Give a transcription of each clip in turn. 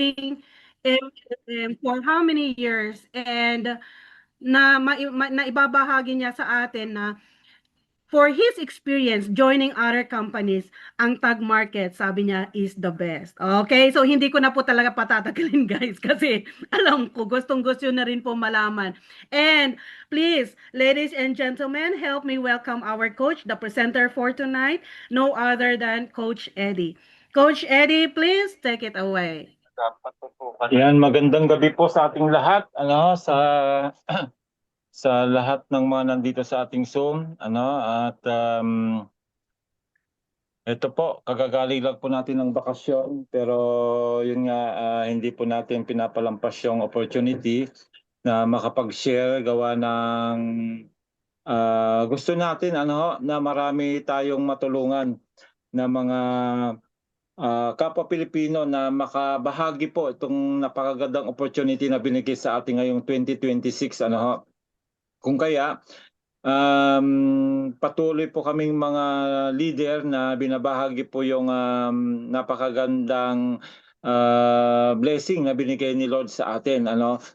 um, for how many years, and na ibabahagi niya sa atin na for his experience joining other companies, ang Tag Market, sabi niya, is the best. Okay? So, hindi ko na po talaga patatagalin, guys, kasi alam ko, gustong-gusto na rin po malaman. And please, ladies and gentlemen, help me welcome our coach, the presenter for tonight, no other than Coach Eddie. Coach Eddie, please take it away. Yan, magandang gabi po sa ating lahat, sa lahat ng mga nandito sa ating Zoom, at ito po, kagagaling lang po natin ng bakasyon, pero yun nga, hindi po natin pinapalampas yung opportunity na makapag-share gawa ng gusto natin, na marami tayong matulungan na mga kapwa Pilipino na makabahagi po itong napakagandang opportunity na binigay sa ating ngayong 2026, Kung kaya patuloy po kaming mga leader na binabahagi po yung napakagandang blessing na binigay ni Lord sa atin,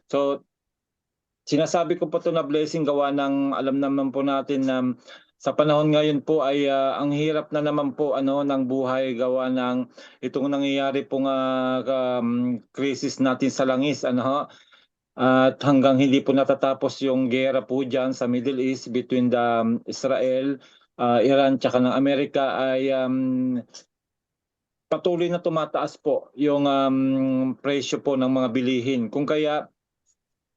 So sinasabi ko po ito na blessing gawa ng alam naman po natin na sa panahon ngayon po ay ang hirap na naman po ng buhay gawa ng itong nangyayari pong crisis natin sa langis, at hanggang hindi po natatapos yung gera po diyan sa Middle East between the Israel, Iran tsaka ng Amerika ay patuloy na tumataas po yung presyo po ng mga bilihin. Kung kaya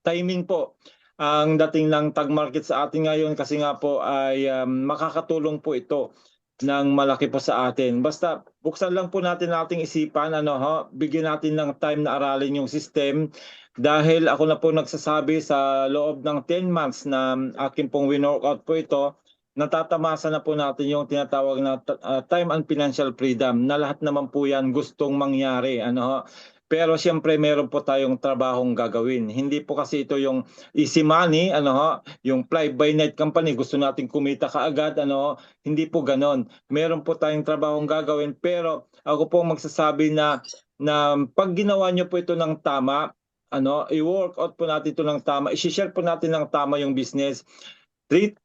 timing po ang dating ng Tag Market sa atin ngayon kasi nga po ay makakatulong po ito ng malaki po sa atin. Basta buksan lang po natin ating isipan, bigyan natin ng time na aralin yung system dahil ako na po nagsasabi sa loob ng 10 months na akin pong win-workout po ito, natatamasa na po natin yung tinatawag na time and financial freedom na lahat naman po yan gustong mangyari, Pero siyempre meron po tayong trabahong gagawin. Hindi po kasi ito yung easy money, yung fly by night company, gusto nating kumita kaagad, Hindi po ganon. Meron po tayong trabahong gagawin, pero ako po magsasabi na pag ginawa niyo po ito ng tama, i-workout po natin ito ng tama, i-share po natin ng tama yung business. 3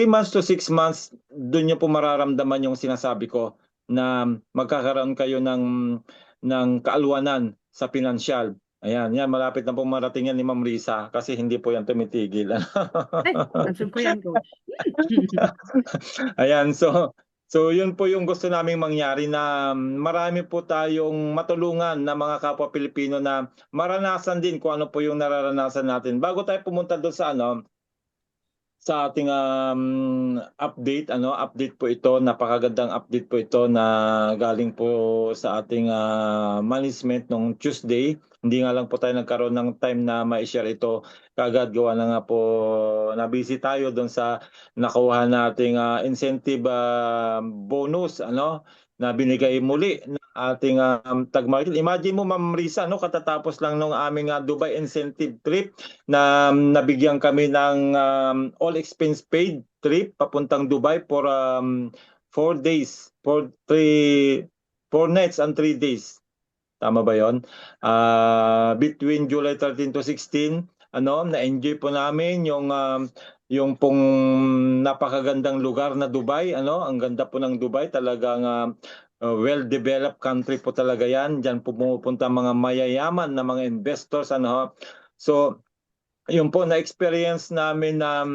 months to 6 months, doon niyo po mararamdaman yung sinasabi ko na magkakaroon kayo ng kaalwanan sa pinansyal. Ayan, yan, malapit na po marating yan ni Ma'am Risa kasi hindi po yan tumitigil. Ay, nasun ko yan, Coach. Ayan, so yun po yung gusto naming mangyari na marami po tayong matulungan na mga kapwa Pilipino na maranasan din kung ano po yung nararanasan natin. Bago tayo pumunta doon sa ating update po ito, napakagandang update po ito na galing po sa ating management nung Tuesday. Hindi nga lang po tayo nagkaroon ng time na ma-share ito kagad gawa na nga po na busy tayo doon sa nakuha nating incentive bonus, na binigay muli ng ating Tag Market. Imagine mo, Ma'am Risa, katatapos lang nung aming Dubai incentive trip na nabigyan kami ng all expense paid trip papuntang Dubai for 4 days, for 4 nights and 3 days. Tama ba 'yon? Between July 13 to 16, na-enjoy po namin yung pong napakagandang lugar na Dubai, ang ganda po ng Dubai, talagang well-developed country po talaga 'yan. Diyan po pumupunta mga mayayaman na mga investors, So, yun po na-experience namin na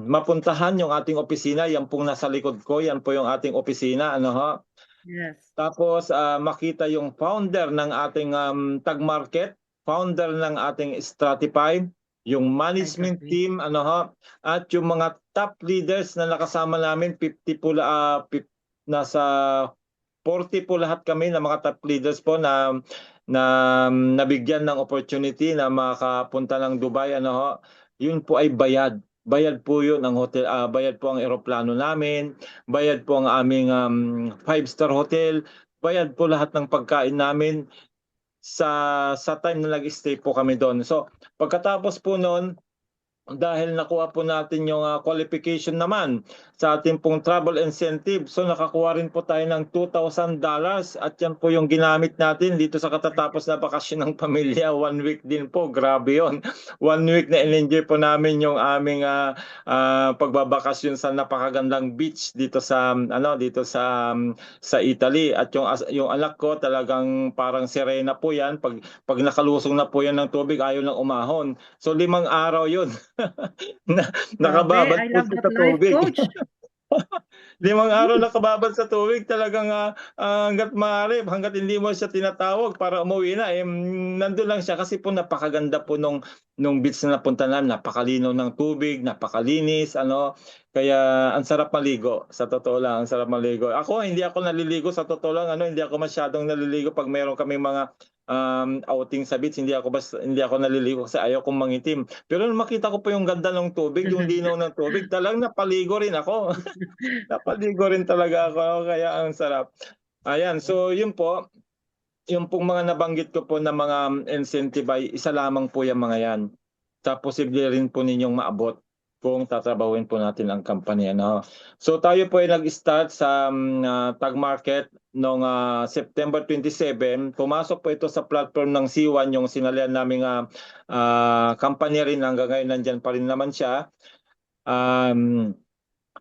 mapuntahan yung ating opisina, yan pong nasa likod ko, yan po yung ating opisina, Yes. Tapos makita yung founder ng ating Tag Market, founder ng ating Stratify, yung management team, at yung mga top leaders na nakasama namin, 50 po, nasa 40 po lahat kami na mga top leaders po na nabigyan ng opportunity na makapunta ng Dubai, Yun po ay bayad. Bayad po yun ang hotel, bayad po ang eroplano namin, bayad po ang aming 5-star hotel, bayad po lahat ng pagkain namin sa time na nag-stay po kami doon. So, pagkatapos po noon, dahil nakuha po natin yung qualification naman sa ating pong travel incentive. So nakakuha rin po tayo ng $2,000 at yan po yung ginamit natin dito sa katatapos na bakasyon ng pamilya. 1 week din po, grabe yon. 1 week na in-enjoy po namin yung aming pagbabakasyon sa napakagandang beach dito sa sa Italy. At yung anak ko talagang parang sirena po yan. Pag nakalusong na po yan ng tubig, ayaw nang umahon. So 5 araw yun. na, Grabe, nakababad I po love siya that sa life, tubig. coach. 5 araw nakababad sa tubig, talagang hanggat maaari, hanggat hindi mo siya tinatawag para umuwi na, nandun lang siya kasi po napakaganda po nung beach na napunta namin, napakalinaw ng tubig, napakalinis, ano, kaya ang sarap maligo, sa totoo lang, ang sarap maligo. Ako, hindi ako naliligo, sa totoo lang, ano, hindi ako masyadong naliligo pag meron kaming mga outing sa beach, hindi ako naliligo kasi ayaw kong mangitim. Pero nung makita ko po yung ganda ng tubig, yung linaw ng tubig, talagang napaligo rin ako. Napaligo rin talaga ako, kaya ang sarap. Ayan, so yun po, yung pong mga nabanggit ko po na mga incentive ay isa lamang po yung mga yan. Sa posible rin po ninyong maabot kung tatrabahuin po natin ang company. Ano. So tayo po ay nag-start sa Tag Market noong September 27. Pumasok po ito sa platform ng C1, yung sinalihan naming company rin. Hanggang ngayon nandyan pa rin naman siya. 10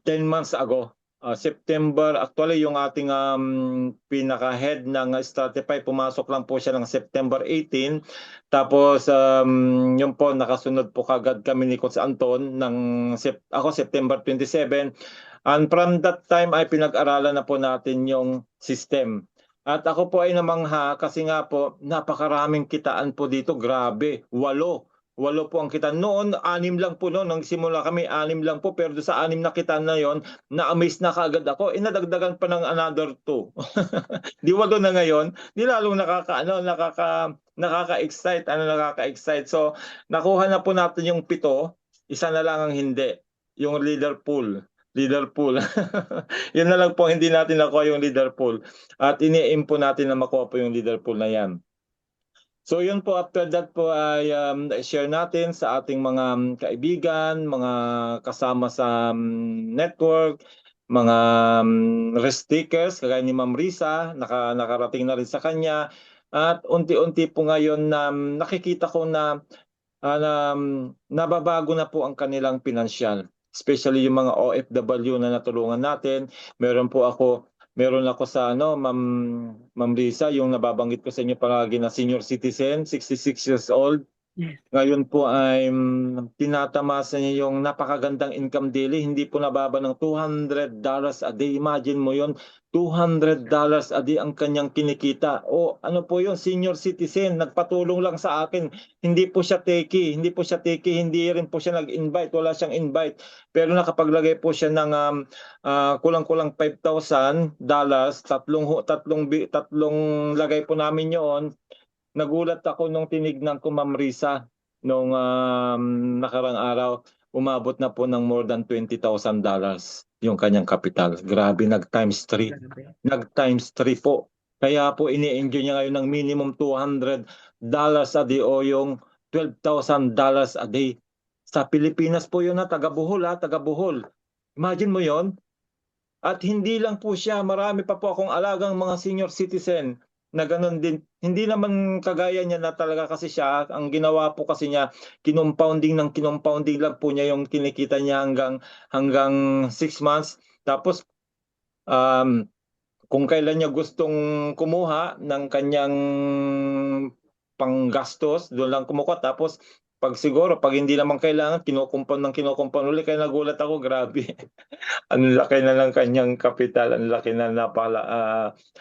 months ago. September, actually yung ating pinaka-head ng Stratify, pumasok lang po siya ng September 18. Tapos yun po, nakasunod po kagad kami ni Coach Anton ako September 27. And from that time ay pinag-aralan na po natin yung system. At ako po ay namangha kasi nga po napakaraming kitaan po dito, grabe, 8 po ang kita. Noon, 6 lang po noon. Nang simula kami, 6 lang po. Pero doon sa 6 na kita na yon, na-amaze na kaagad ako. Inadagdagan pa ng another 2. Di 8 na ngayon. Di lalong nakaka-excite. Nakaka-excite. So, nakuha na po natin yung 7. Isa na lang ang hindi. Yung leader pool. Leader pool. Yun na lang po, hindi natin nakuha yung leader pool. At ini-aim po natin na makuha po yung leader pool na yan. So yun po, after that po ay share natin sa ating mga kaibigan, mga kasama sa network, mga rest takers kagaya ni Ma'am Risa, nakarating na rin sa kanya. At unti-unti po ngayon na nakikita ko na nababago na po ang kanilang pinansyal. Especially yung mga OFW na natulungan natin. Meron ako sa Ma'am Lisa, yung nababanggit ko sa inyo palagi na senior citizen, 66 years old. Yes. Ngayon po ay tinatamasa niya yung napakagandang income daily, hindi po nababa ng $200 a day. Imagine mo yon, $200 a day ang kanyang kinikita. O ano po yon, senior citizen, nagpatulong lang sa akin. Hindi po siya techie, hindi rin po siya nag-invite, wala siyang invite. Pero nakapaglagay po siya ng kulang-kulang $5,000, tatlong lagay po namin yon. Nagulat ako nung tinignan ko Ma'am Risa nung nakarang araw, umabot na po ng more than $20,000 yung kanyang kapital. Grabe, nag-times 3. Grabe. Nag-times 3 po. Kaya po ini-enjoy niya ngayon ng minimum $200 a day o yung $12,000 a day. Sa Pilipinas po yun taga Bohol taga Bohol. Imagine mo yon. At hindi lang po siya, marami pa po akong alagang mga senior citizen na ganun din. Hindi naman kagaya niya na talaga kasi siya, ang ginawa po kasi niya, kinompounding lang po niya yung kinikita niya hanggang 6 months. Tapos, kung kailan niya gustong kumuha ng kanyang panggastos, doon lang kumuha. Tapos, pag hindi naman kailangan, kinukumpon ulit. Kaya nagulat ako, grabe. Ang laki na ng kanyang kapital, ang laki na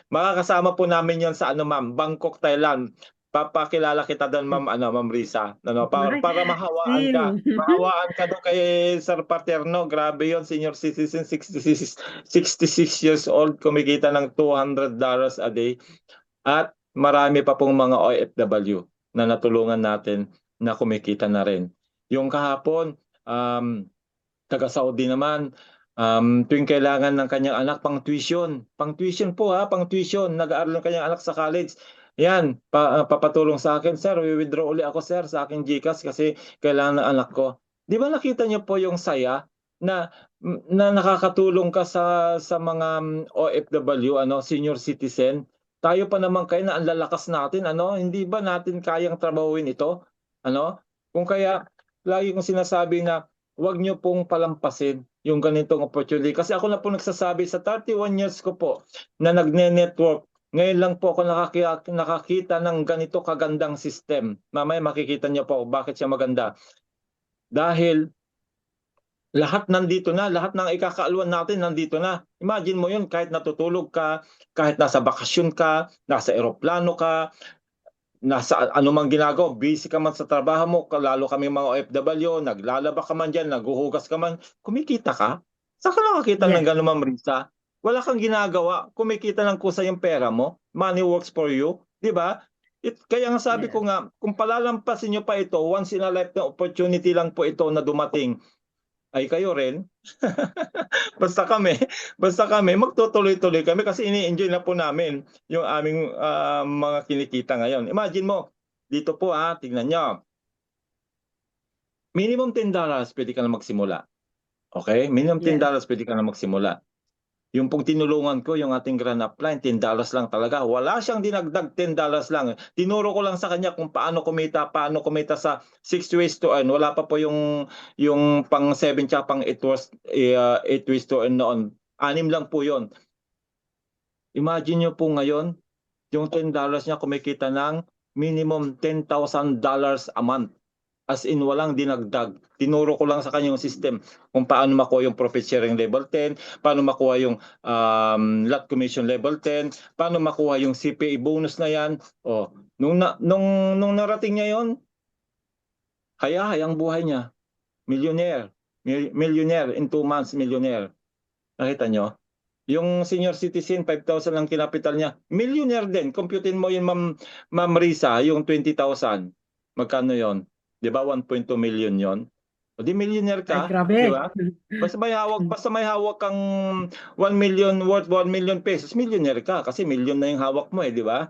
makakasama po namin 'yon sa ma'am, Bangkok, Thailand. Papakilala kita doon ma'am, Ma'am Risa. Para mahawaan ka. See you. Mahawaan ka doon kay Sir Paterno. Grabe 'yon, senior citizen, 66 years old, kumikita ng $200 a day. At marami pa pong mga OFW na natulungan natin na kumikita na rin. Yung kahapon, taga Saudi naman, tuwing kailangan ng kanyang anak pang tuition po pang tuition, nag-aaral ng kanyang anak sa college. Yan, papatulong sa akin, sir, withdraw uli ako sir sa aking GCash kasi kailangan ng anak ko. Di ba nakita niyo po yung saya na na nakakatulong ka sa mga OFW, ano, senior citizen? Tayo pa naman kayo na ang lalakas natin, ano? Hindi ba natin kayang trabahuin ito? Ano? Kung kaya lagi kong sinasabi na huwag niyo pong palampasin yung ganitong opportunity. Kasi ako na po nagsasabi sa 31 years ko po na nagne-network. Ngayon lang po ako nakakita ng ganito kagandang system. Mamaya makikita niyo po bakit siya maganda. Dahil lahat nandito na, lahat ng ikakaaluan natin nandito na. Imagine mo yun, kahit natutulog ka, kahit nasa bakasyon ka, nasa eroplano ka, nasa anumang ginagawa, busy ka man sa trabaho mo, lalo kami mga OFW, naglalaba ka man dyan, naguhugas ka man, kumikita ka? Saan ka nakakita ng Yes. gano'n, Ma'am Risa? Wala kang ginagawa, kumikita lang kusa yung pera mo, money works for you, di ba? Kaya nga sabi Yes. ko nga, kung palalampasin nyo pa ito, once in a lifetime opportunity lang po ito na dumating, ay kayo rin. Basta kami, basta kami magtutuloy-tuloy kami kasi ini-enjoy na po namin yung aming mga kinikita ngayon. Imagine mo, dito po tingnan nyo. Minimum $10 pwede ka na magsimula. Okay? Minimum Yes. $10 pwede ka na magsimula. Yung pong tinulungan ko, yung ating grand upline, $10 lang talaga. Wala siyang dinagdag, $10 lang. Tinuro ko lang sa kanya kung paano kumita sa 6 ways to earn. Wala pa po yung pang 7 tsaka pang 8 ways to earn noon. 6 lang po yon. Imagine nyo po ngayon, yung $10 niya kumikita ng minimum $10,000 a month. As in, walang dinagdag. Tinuro ko lang sa kanya yung system kung paano makuha yung profit sharing level 10, paano makuha yung lot commission level 10, paano makuha yung CPA bonus na yan. Oh, nung narating niya yon, hayang buhay niya. Millionaire. Millionaire in 2 months, millionaire. Nakita nyo? Yung senior citizen, 5,000 ang kinapital niya. Millionaire din. Computein mo yun, Ma'am Risa, yung 20,000. Magkano yon? Di ba 1.2 million yon? O di millionaire Ay, ka, di grabe. ba? Basta may hawak kang 1 million worth 1 million pesos, millionaire ka kasi million na yung hawak mo di ba?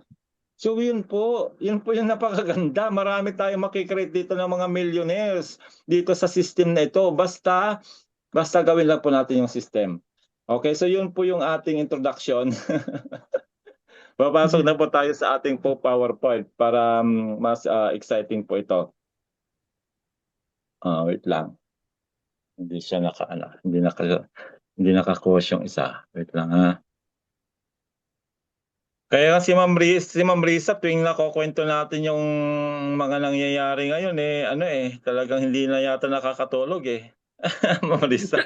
So yun po yung napakaganda. Marami tayong makikreate dito ng mga millionaires dito sa system na ito. Basta gawin lang po natin yung system. Okay, so yun po yung ating introduction. Papasok na po tayo sa ating po PowerPoint para mas exciting po ito. Wait lang. Hindi siya hindi naka-close yung isa. Wait lang ha. Kaya si Ma'am Risa, tuwing nakukwento natin yung mga nangyayari ngayon talagang hindi na yata nakakatulog Ma'am Risa,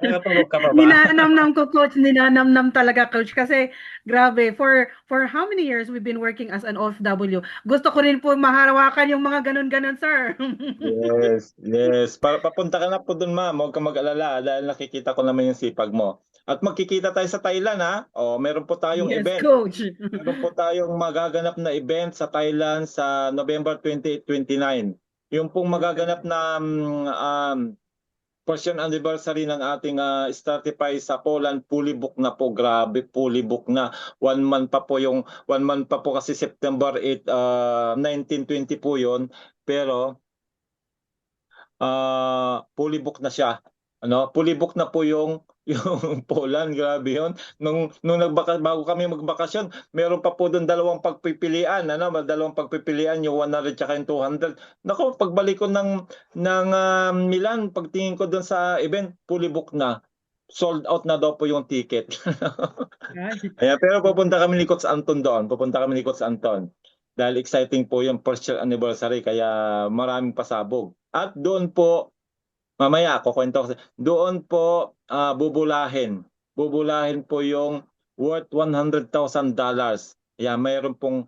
nakakatulog ka pa ba? Ninanamnam ko, coach. Ninanamnam talaga, coach. Kasi, grabe, for how many years we've been working as an OFW, gusto ko rin po maharawakan yung mga ganun-ganun, sir. Yes, yes. Papunta ka na po dun, ma'am. Huwag kang mag-alala dahil nakikita ko naman yung sipag mo. At magkikita tayo sa Thailand, ha? meron po tayong Yes, event. coach. Meron po tayong magaganap na event sa Thailand sa November 28-29. Yung pong magaganap na first anniversary ng ating Startify sa Poland, fully book na po. Grabe, fully book na. 1 month pa po kasi September 8, 1920 po yun. Pero fully book na siya. Fully book na po yung yung Poland, grabe yun. Bago kami magbakasyon, meron pa po doon dalawang pagpipilian, dalawang pagpipilian, yung 100 tsaka yung 200. Nako, pagbalik ko ng Milan, pagtingin ko doon sa event, fully book na. Sold out na daw po yung ticket. Pero pupunta kami ni Coach Anton doon. Pupunta kami ni Coach Anton. Dahil exciting po yung first year anniversary, kaya maraming pasabog. At doon po, mamaya kukwento ko. Doon po bubulahin. Bubulahin po yung worth $100,000. Mayroon pong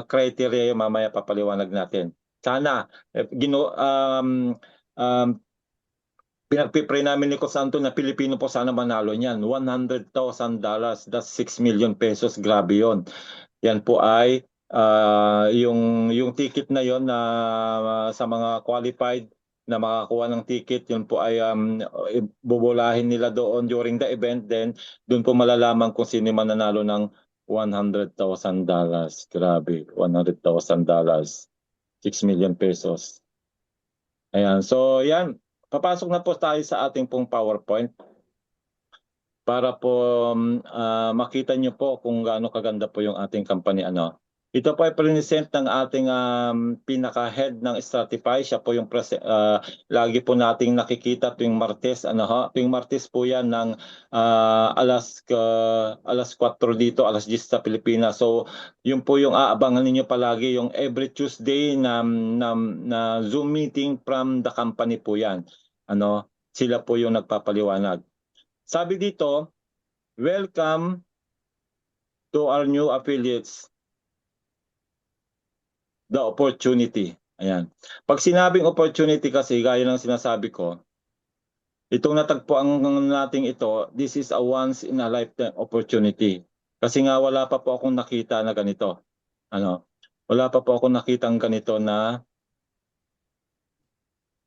criteria yung mamaya papaliwanag natin. Sana pinagpipray namin ni Cosanto na Pilipino po sana manalo niyan. $100,000. That's 6 million pesos. Grabe yon. Yan po ay yung ticket na yon na sa mga qualified na makakuha ng ticket, yun po ay bubulahin nila doon during the event. Then doon po malalaman kung sino mananalo ng $100,000. Grabe, $100,000. 6 million pesos. Ayan. So, yan. Papasok na po tayo sa ating pong PowerPoint para po makita nyo po kung gaano kaganda po yung ating company. Ano. Ito po ay present ng ating pinaka-head ng Stratify. Siya po yung lagi po nating nakikita tuwing Martes. Ano, ho? Tuwing Martes po yan ng alas 4 dito, alas 10 sa Pilipinas. So, yun po yung aabangan ninyo palagi, yung every Tuesday na Zoom meeting from the company po yan. Ano, sila po yung nagpapaliwanag. Sabi dito, welcome to our new affiliates, the opportunity. Ayan. Pag sinabing opportunity kasi, gaya ng sinasabi ko, itong natagpuan nating ito, this is a once in a lifetime opportunity. Kasi nga wala pa po akong nakita na ganito. Ano? Wala pa po akong nakitang ganito na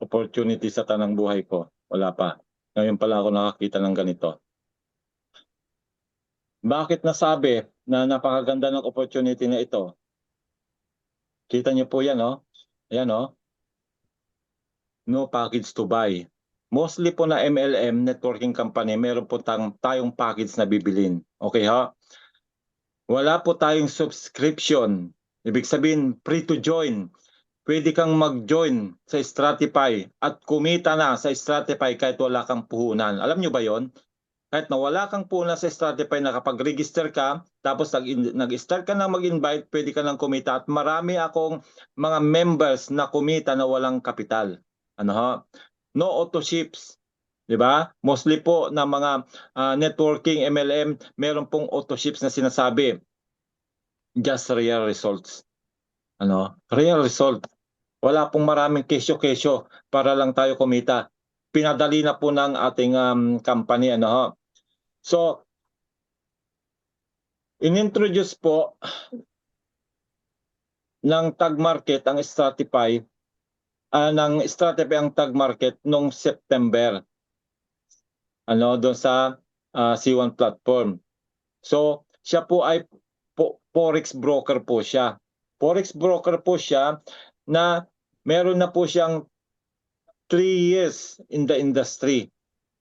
opportunity sa tanang buhay ko. Wala pa. Ngayon pala ako nakakita ng ganito. Bakit nasabi na napakaganda ng opportunity na ito? Kita niyo po yan, no? Ayan, no? No package to buy. Mostly po na MLM, networking company, meron po tayong package na bibilin. Okay, ha? Wala po tayong subscription. Ibig sabihin, free to join. Pwede kang mag-join sa Stratify at kumita na sa Stratify kahit wala kang puhunan. Alam nyo ba yon? Kahit na wala kang puhunan sa Stratify, nakapag-register ka, tapos nag-start ka na mag-invite, pwede ka nang kumita. At marami akong mga members na kumita na walang kapital. Ano ha? No auto ships. 'Di ba? Mostly po na mga networking MLM, meron pong auto ships na sinasabi. Just real results. Ano? Real result. Wala pong maraming kesyo-kesyo para lang tayo kumita. Pinadali na po ng ating company. Ano ho? So, inintroduce po ng Tag Market ang Stratify, ng Stratify ang Tag Market noong September. Ano, doon sa C1 platform. So, siya po ay forex broker po siya. Forex broker po siya na meron na po siyang 3 years in the industry.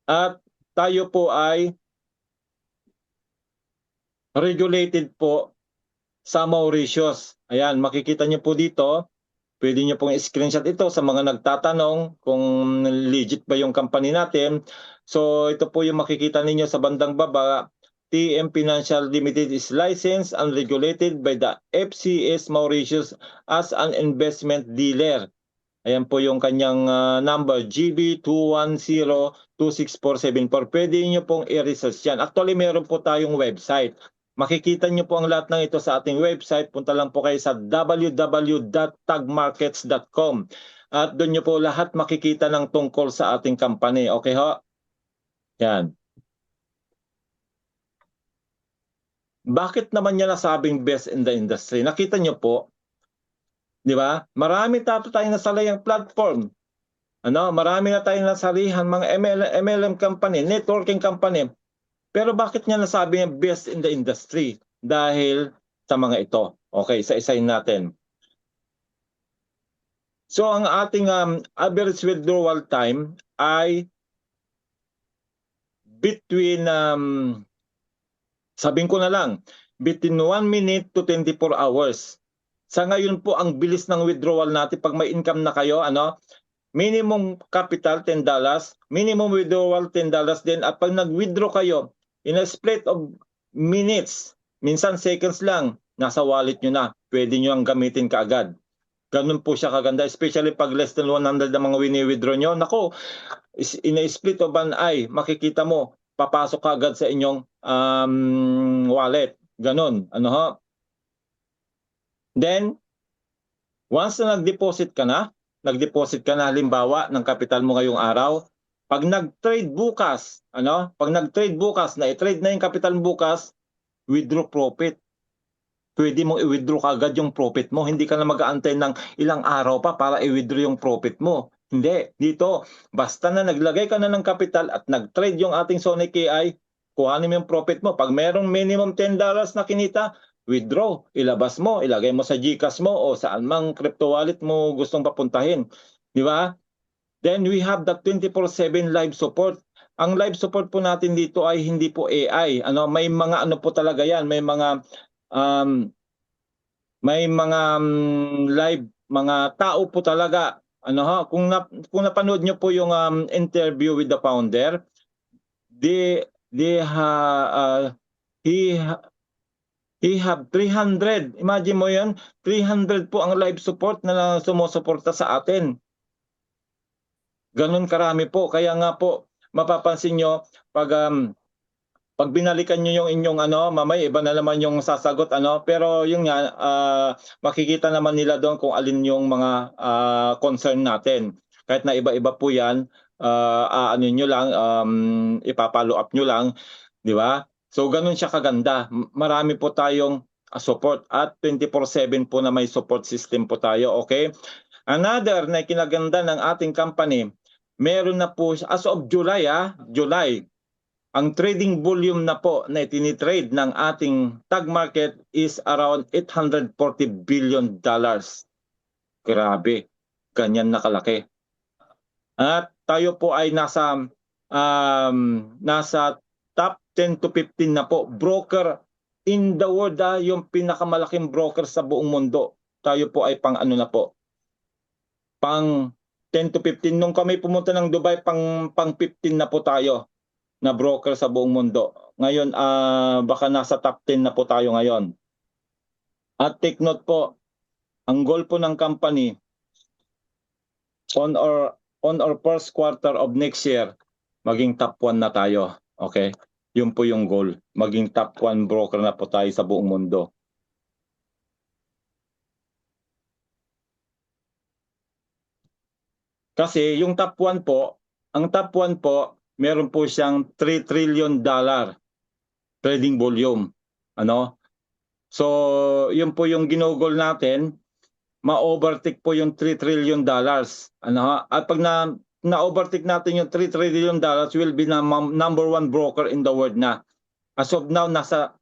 At tayo po ay regulated po sa Mauritius. Ayan, makikita niyo po dito. Pwede niyo pong screenshot ito sa mga nagtatanong kung legit ba yung company natin. So ito po yung makikita ninyo sa bandang baba. TM Financial Limited is licensed and regulated by the FCS Mauritius as an investment dealer. Ayan po yung kanyang number, GB210-26474. Pwede niyo pong i-research yan. Actually, meron po tayong website. Makikita niyo po ang lahat ng ito sa ating website. Punta lang po kayo sa www.tagmarkets.com at doon niyo po lahat makikita ng tungkol sa ating company. Okay ho? Yan. Bakit naman niya nasabing best in the industry? Nakita niyo po, di ba? Marami tayong nasalayang platform. Ano, marami na tayong nasalihan mga MLM company, networking company. Pero bakit niya nasabi niya best in the industry? Dahil sa mga ito. Okay, isa-isahin natin. So ang ating average withdrawal time ay between, sabihin ko na lang, between 1 minute to 24 hours. Sa ngayon po, ang bilis ng withdrawal natin, pag may income na kayo, ano, minimum capital $10, minimum withdrawal $10 din. At pag nag-withdraw kayo, in a split of minutes, minsan seconds lang, nasa wallet nyo na. Pwede nyo ang gamitin kaagad. Ganun po siya kaganda, especially pag less than 100 na mga wini-withdraw nyo. Nako, in a split of an eye, makikita mo, papasok kaagad sa inyong wallet. Ganun, ano ho? Then, once na nag-deposit ka na halimbawa ng kapital mo ngayong araw, pag nag-trade bukas, na i-trade na yung kapital mo bukas, withdraw profit. Pwede mong i-withdraw kaagad yung profit mo. Hindi ka na mag-aantay ng ilang araw pa para i-withdraw yung profit mo. Hindi. Dito, basta na naglagay ka na ng kapital at nag-trade yung ating Sonic AI, kuhanin mo yung profit mo. Pag merong minimum $10 na kinita, withdraw, ilabas mo, ilagay mo sa GCash mo o saan mang crypto wallet mo gustong papuntahin. Di ba? Then we have the 24/7 live support. Ang live support po natin dito ay hindi po AI. May mga ano po talaga 'yan, um, live mga tao po talaga. Kung napanood niyo po yung interview with the founder, they he he have 300. Imagine mo 'yon, 300 po ang live support na sumusuporta sa atin. Ganun karami po. Kaya nga po, mapapansin nyo, pag binalikan nyo yung inyong mamaya iba na naman yung sasagot, pero yun nga, makikita naman nila doon kung alin yung mga concern natin. Kahit na iba-iba po yan, ano nyo lang, ipapollow up nyo lang, di ba? So ganun siya kaganda. Marami po tayong support at 24/7 po na may support system po tayo, okay? Another na kinaganda ng ating company, meron na po as of July, July, ang trading volume na po na itinitrade ng ating tag market is around $840 billion. Grabe, ganyan na kalaki. At tayo po ay nasa top 10 to 15 na po broker in the world, yung pinakamalaking broker sa buong mundo. Tayo po ay pang ano na po, pang 10 to 15. Nung kami pumunta ng Dubai, pang 15 na po tayo na broker sa buong mundo. Ngayon, baka nasa top 10 na po tayo ngayon. At take note po, ang goal po ng company on our first quarter of next year, maging top 1 na tayo. Okay? Yun po yung goal. Maging top 1 broker na po tayo sa buong mundo. Kasi yung top 1 po, ang top 1 po, meron po siyang $3 trillion trading volume. So, yun po yung ginugol natin, ma-overtake po yung $3 trillion. At pag na-overtake natin yung $3 trillion, will be na number 1 broker in the world na. As of now, nasa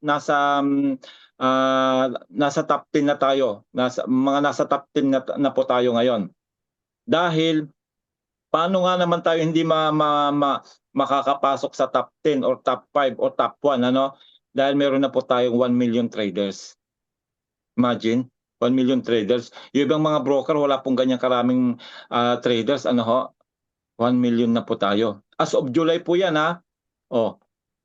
top 10 na tayo. Nasa top 10 na po tayo ngayon. Dahil paano nga naman tayo hindi makakapasok sa top 10 or top 5 or top 1, Dahil meron na po tayong 1 million traders. Imagine, 1 million traders. Yung ibang mga broker, wala pong ganyan karaming traders. 1 million na po tayo. As of July po yan,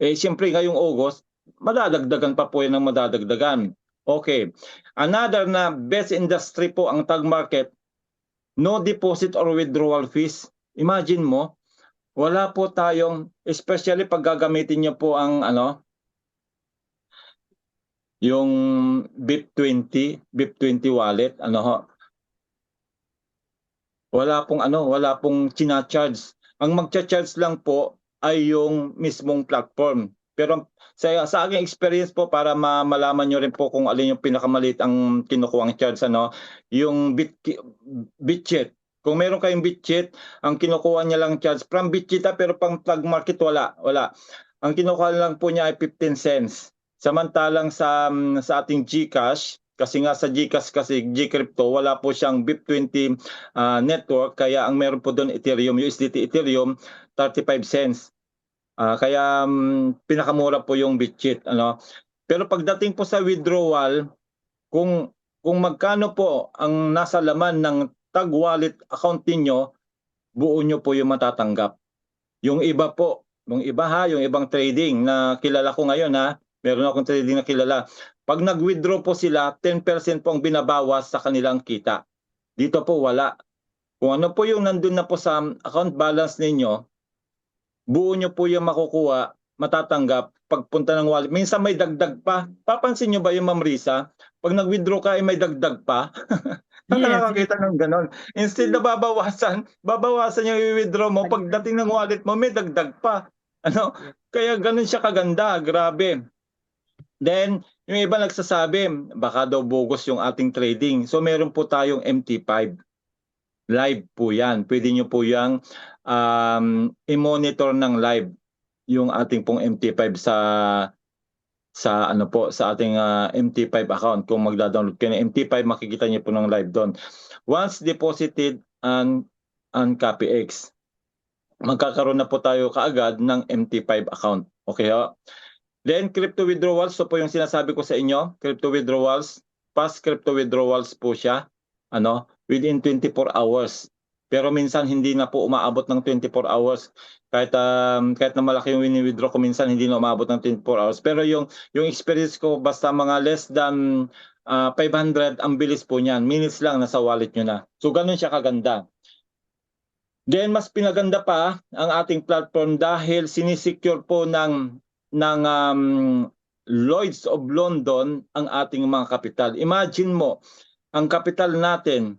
siyempre ngayong August, madadagdagan pa po yan ng madadagdagan. Okay. Another na best industry po ang tag market, no deposit or withdrawal fees. Imagine mo, wala po tayong, especially pag gagamitin nyo po ang yung BIP20 wallet, wala pong china-charge. Ang magcha-charge lang po ay yung mismong platform. Pero sa aking experience po, para malaman nyo rin po kung alin yung pinakamaliit ang kinukuhang charge, yung BitChat. Kung meron kayong BitChat, ang kinukuha niya lang charge from BitChat, pero pang tag market wala. Ang kinukuha lang po niya ay 15 cents. Samantalang sa ating GCash, kasi nga sa GCash kasi GCrypto, wala po siyang BIP20 network, kaya ang meron po doon Ethereum, USDT Ethereum, 35 cents. Kaya pinakamura po yung BitChat, Pero pagdating po sa withdrawal, kung magkano po ang nasa laman ng tag wallet account niyo, buo nyo po yung matatanggap. Yung iba po, yung ibang trading na kilala ko ngayon, meron akong trading na kilala. Pag nag-withdraw po sila, 10% po ang binabawas sa kanilang kita. Dito po wala. Kung ano po yung nandun na po sa account balance ninyo, buo nyo po yung makukuha, matatanggap, pagpunta ng wallet. Minsan may dagdag pa. Papansin nyo ba yung Ma'am Risa? Pag nag-withdraw ka, may dagdag pa. Nakakakita ng ganon. Instead na babawasan yung i-withdraw mo, pagdating ng wallet mo, may dagdag pa. Kaya ganon siya kaganda, grabe. Then, yung iba nagsasabi, baka daw bogus yung ating trading. So, meron po tayong MT5. Live po yan. Pwede nyo po yung i-monitor ng live yung ating pong MT5 sa ating MT5 account. Kung magda-download kayo ng MT5, makikita niyo po ng live doon. Once deposited and and CopyX. Magkakaroon na po tayo kaagad ng MT5 account. Okay ho? Then crypto withdrawals, so po yung sinasabi ko sa inyo, crypto withdrawals, fast crypto withdrawals po siya, within 24 hours. Pero minsan hindi na po umaabot ng 24 hours. Kahit na malaki yung wini-withdraw ko, minsan hindi na umaabot ng 24 hours. Pero yung experience ko, basta mga less than 500, ang bilis po niyan. Minutes lang nasa wallet nyo na. So ganun siya kaganda. Then mas pinaganda pa ang ating platform dahil sinisecure po ng Lloyd's of London ang ating mga kapital. Imagine mo, ang kapital natin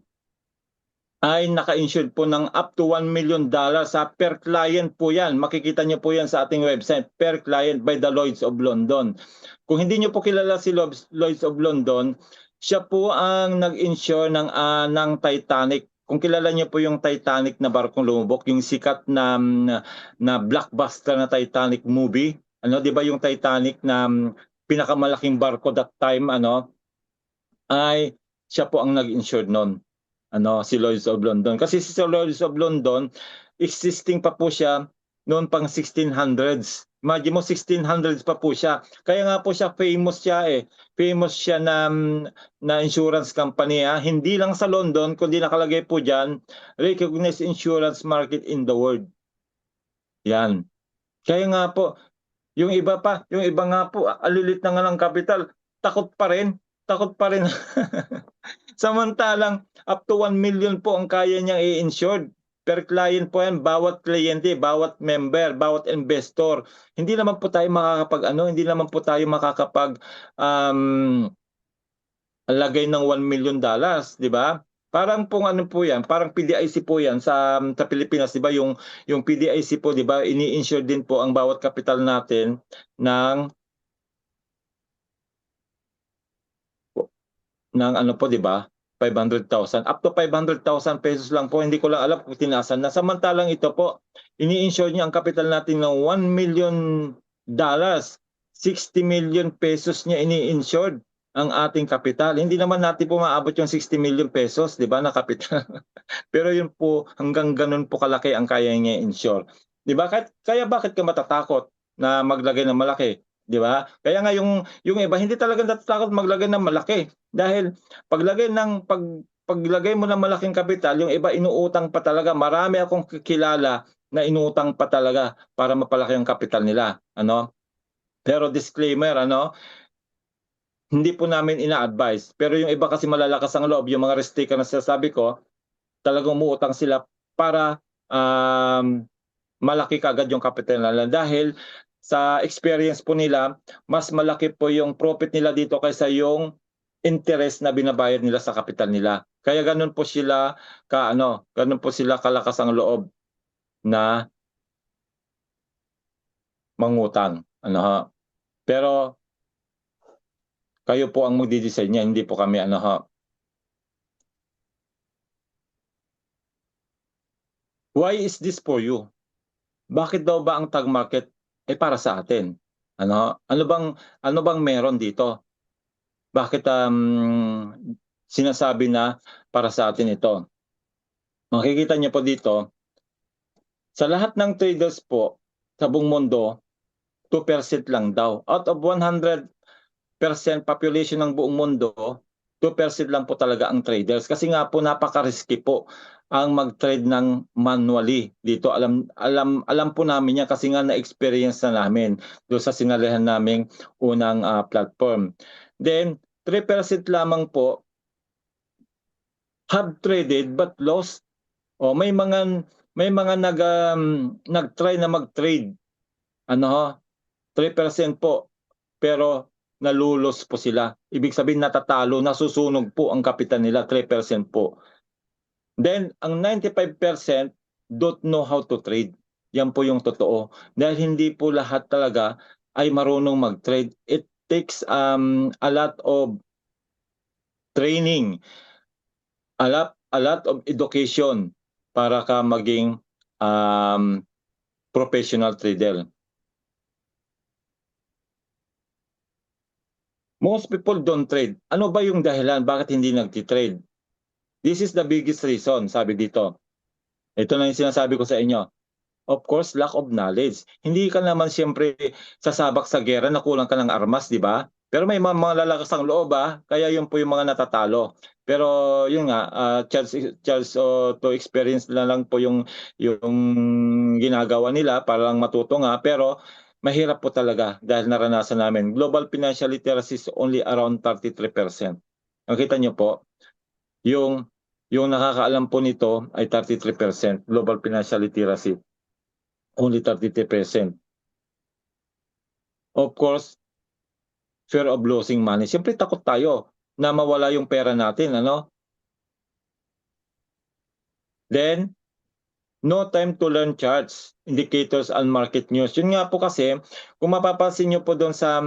ay naka-insured po ng up to $1 million sa per client po yan. Makikita niyo po yan sa ating website, per client by the Lloyd's of London. Kung hindi niyo po kilala si Lloyd's of London, siya po ang nag-insure ng Titanic. Kung kilala niyo po yung Titanic na barkong lumubog, yung sikat na blockbuster na Titanic movie, 'di ba yung Titanic na pinakamalaking barko that time, ay siya po ang nag-insured noon. Si Lloyd's of London. Kasi si Lloyd's of London, existing pa po siya noon pang 1600s. Imagine mo, 1600s pa po siya. Kaya nga po siya, famous siya. Famous siya na insurance company. Hindi lang sa London, kundi nakalagay po dyan, recognized insurance market in the world. Yan. Kaya nga po, yung iba nga po, alilit na nga ng capital, takot pa rin. Samantalang up to 1 million po ang kaya niyang i-insured. Per client po yan, bawat kliyente, bawat member, bawat investor. Hindi naman po tayo makakapag lagay ng $1 million, di ba? Parang pong po yan, parang PDIC po yan sa Pilipinas, di ba? Yung PDIC po, di ba? Ini-insure din po ang bawat kapital natin ng di ba? 500,000. Up to 500,000 pesos lang po. Hindi ko lang alam kung tinasan na. Samantalang ito po, ini-insure niya ang capital natin ng $1 million. 60 million pesos niya ini-insured ang ating kapital. Hindi naman natin po maabot yung 60 million pesos, di ba, na kapital. Pero yun po, hanggang ganun po kalaki ang kaya niya insure. Di ba? Kaya bakit ka matatakot na maglagay ng malaki? Di ba? Kaya nga yung iba hindi talaga natatakot maglagay ng malaki dahil paglagay mo ng malaking kapital, yung iba inuutang pa talaga. Marami akong kilala na inuutang pa talaga para mapalaki ang kapital nila, Pero disclaimer, hindi po namin ina-advise. Pero yung iba kasi malalakas ang loob, yung mga risk taker na sinasabi ko, talagang umuutang sila para malaki kagad yung kapital nila dahil sa experience po nila, mas malaki po yung profit nila dito kaysa yung interest na binabayad nila sa kapital nila. Kaya ganun po sila kalakas ang loob na mangutang. Pero kayo po ang magdi-design niya, hindi po kami Why is this for you? Bakit daw ba ang tag market ay para sa atin? Ano bang meron dito? Bakit sinasabi na para sa atin ito? Makikita niyo po dito, sa lahat ng traders po sa buong mundo, 2% lang daw. Out of 100% population ng buong mundo, 2% lang po talaga ang traders. Kasi nga po napaka-risky po ang mag-trade ng manually dito. Alam po namin yan kasi nga na-experience na namin doon sa sinalihan naming unang platform. Then 3% lamang po have traded but lost. May mga nag-try na mag-trade. 3% po pero nalulos po sila. Ibig sabihin natatalo, nasusunog po ang kapital nila, 3% po. Then, ang 95% don't know how to trade. Yan po yung totoo. Dahil hindi po lahat talaga ay marunong mag-trade. It takes a lot of training, a lot of education para ka maging professional trader. Most people don't trade. Ano ba yung dahilan? Bakit hindi nagtitrade? This is the biggest reason, sabi dito. Ito na yung sinasabi ko sa inyo. Of course, lack of knowledge. Hindi ka naman siyempre sasabak sa gera na kulang ka ng armas, di ba? Pero may mga lalakas ang loob, kaya yun po yung mga natatalo. Pero yun nga, Charles, to experience na lang po yung ginagawa nila para lang matuto nga. Pero mahirap po talaga dahil naranasan namin. Global financial literacy is only around 33%. Nakita niyo po, yung yung nakakaalam po nito ay 33%, global financial literacy, only 33%. Of course, fear of losing money. Siyempre takot tayo na mawala yung pera natin, ano? Then, no time to learn charts, indicators, and market news. Yun nga po kasi, kung mapapansin nyo po doon sa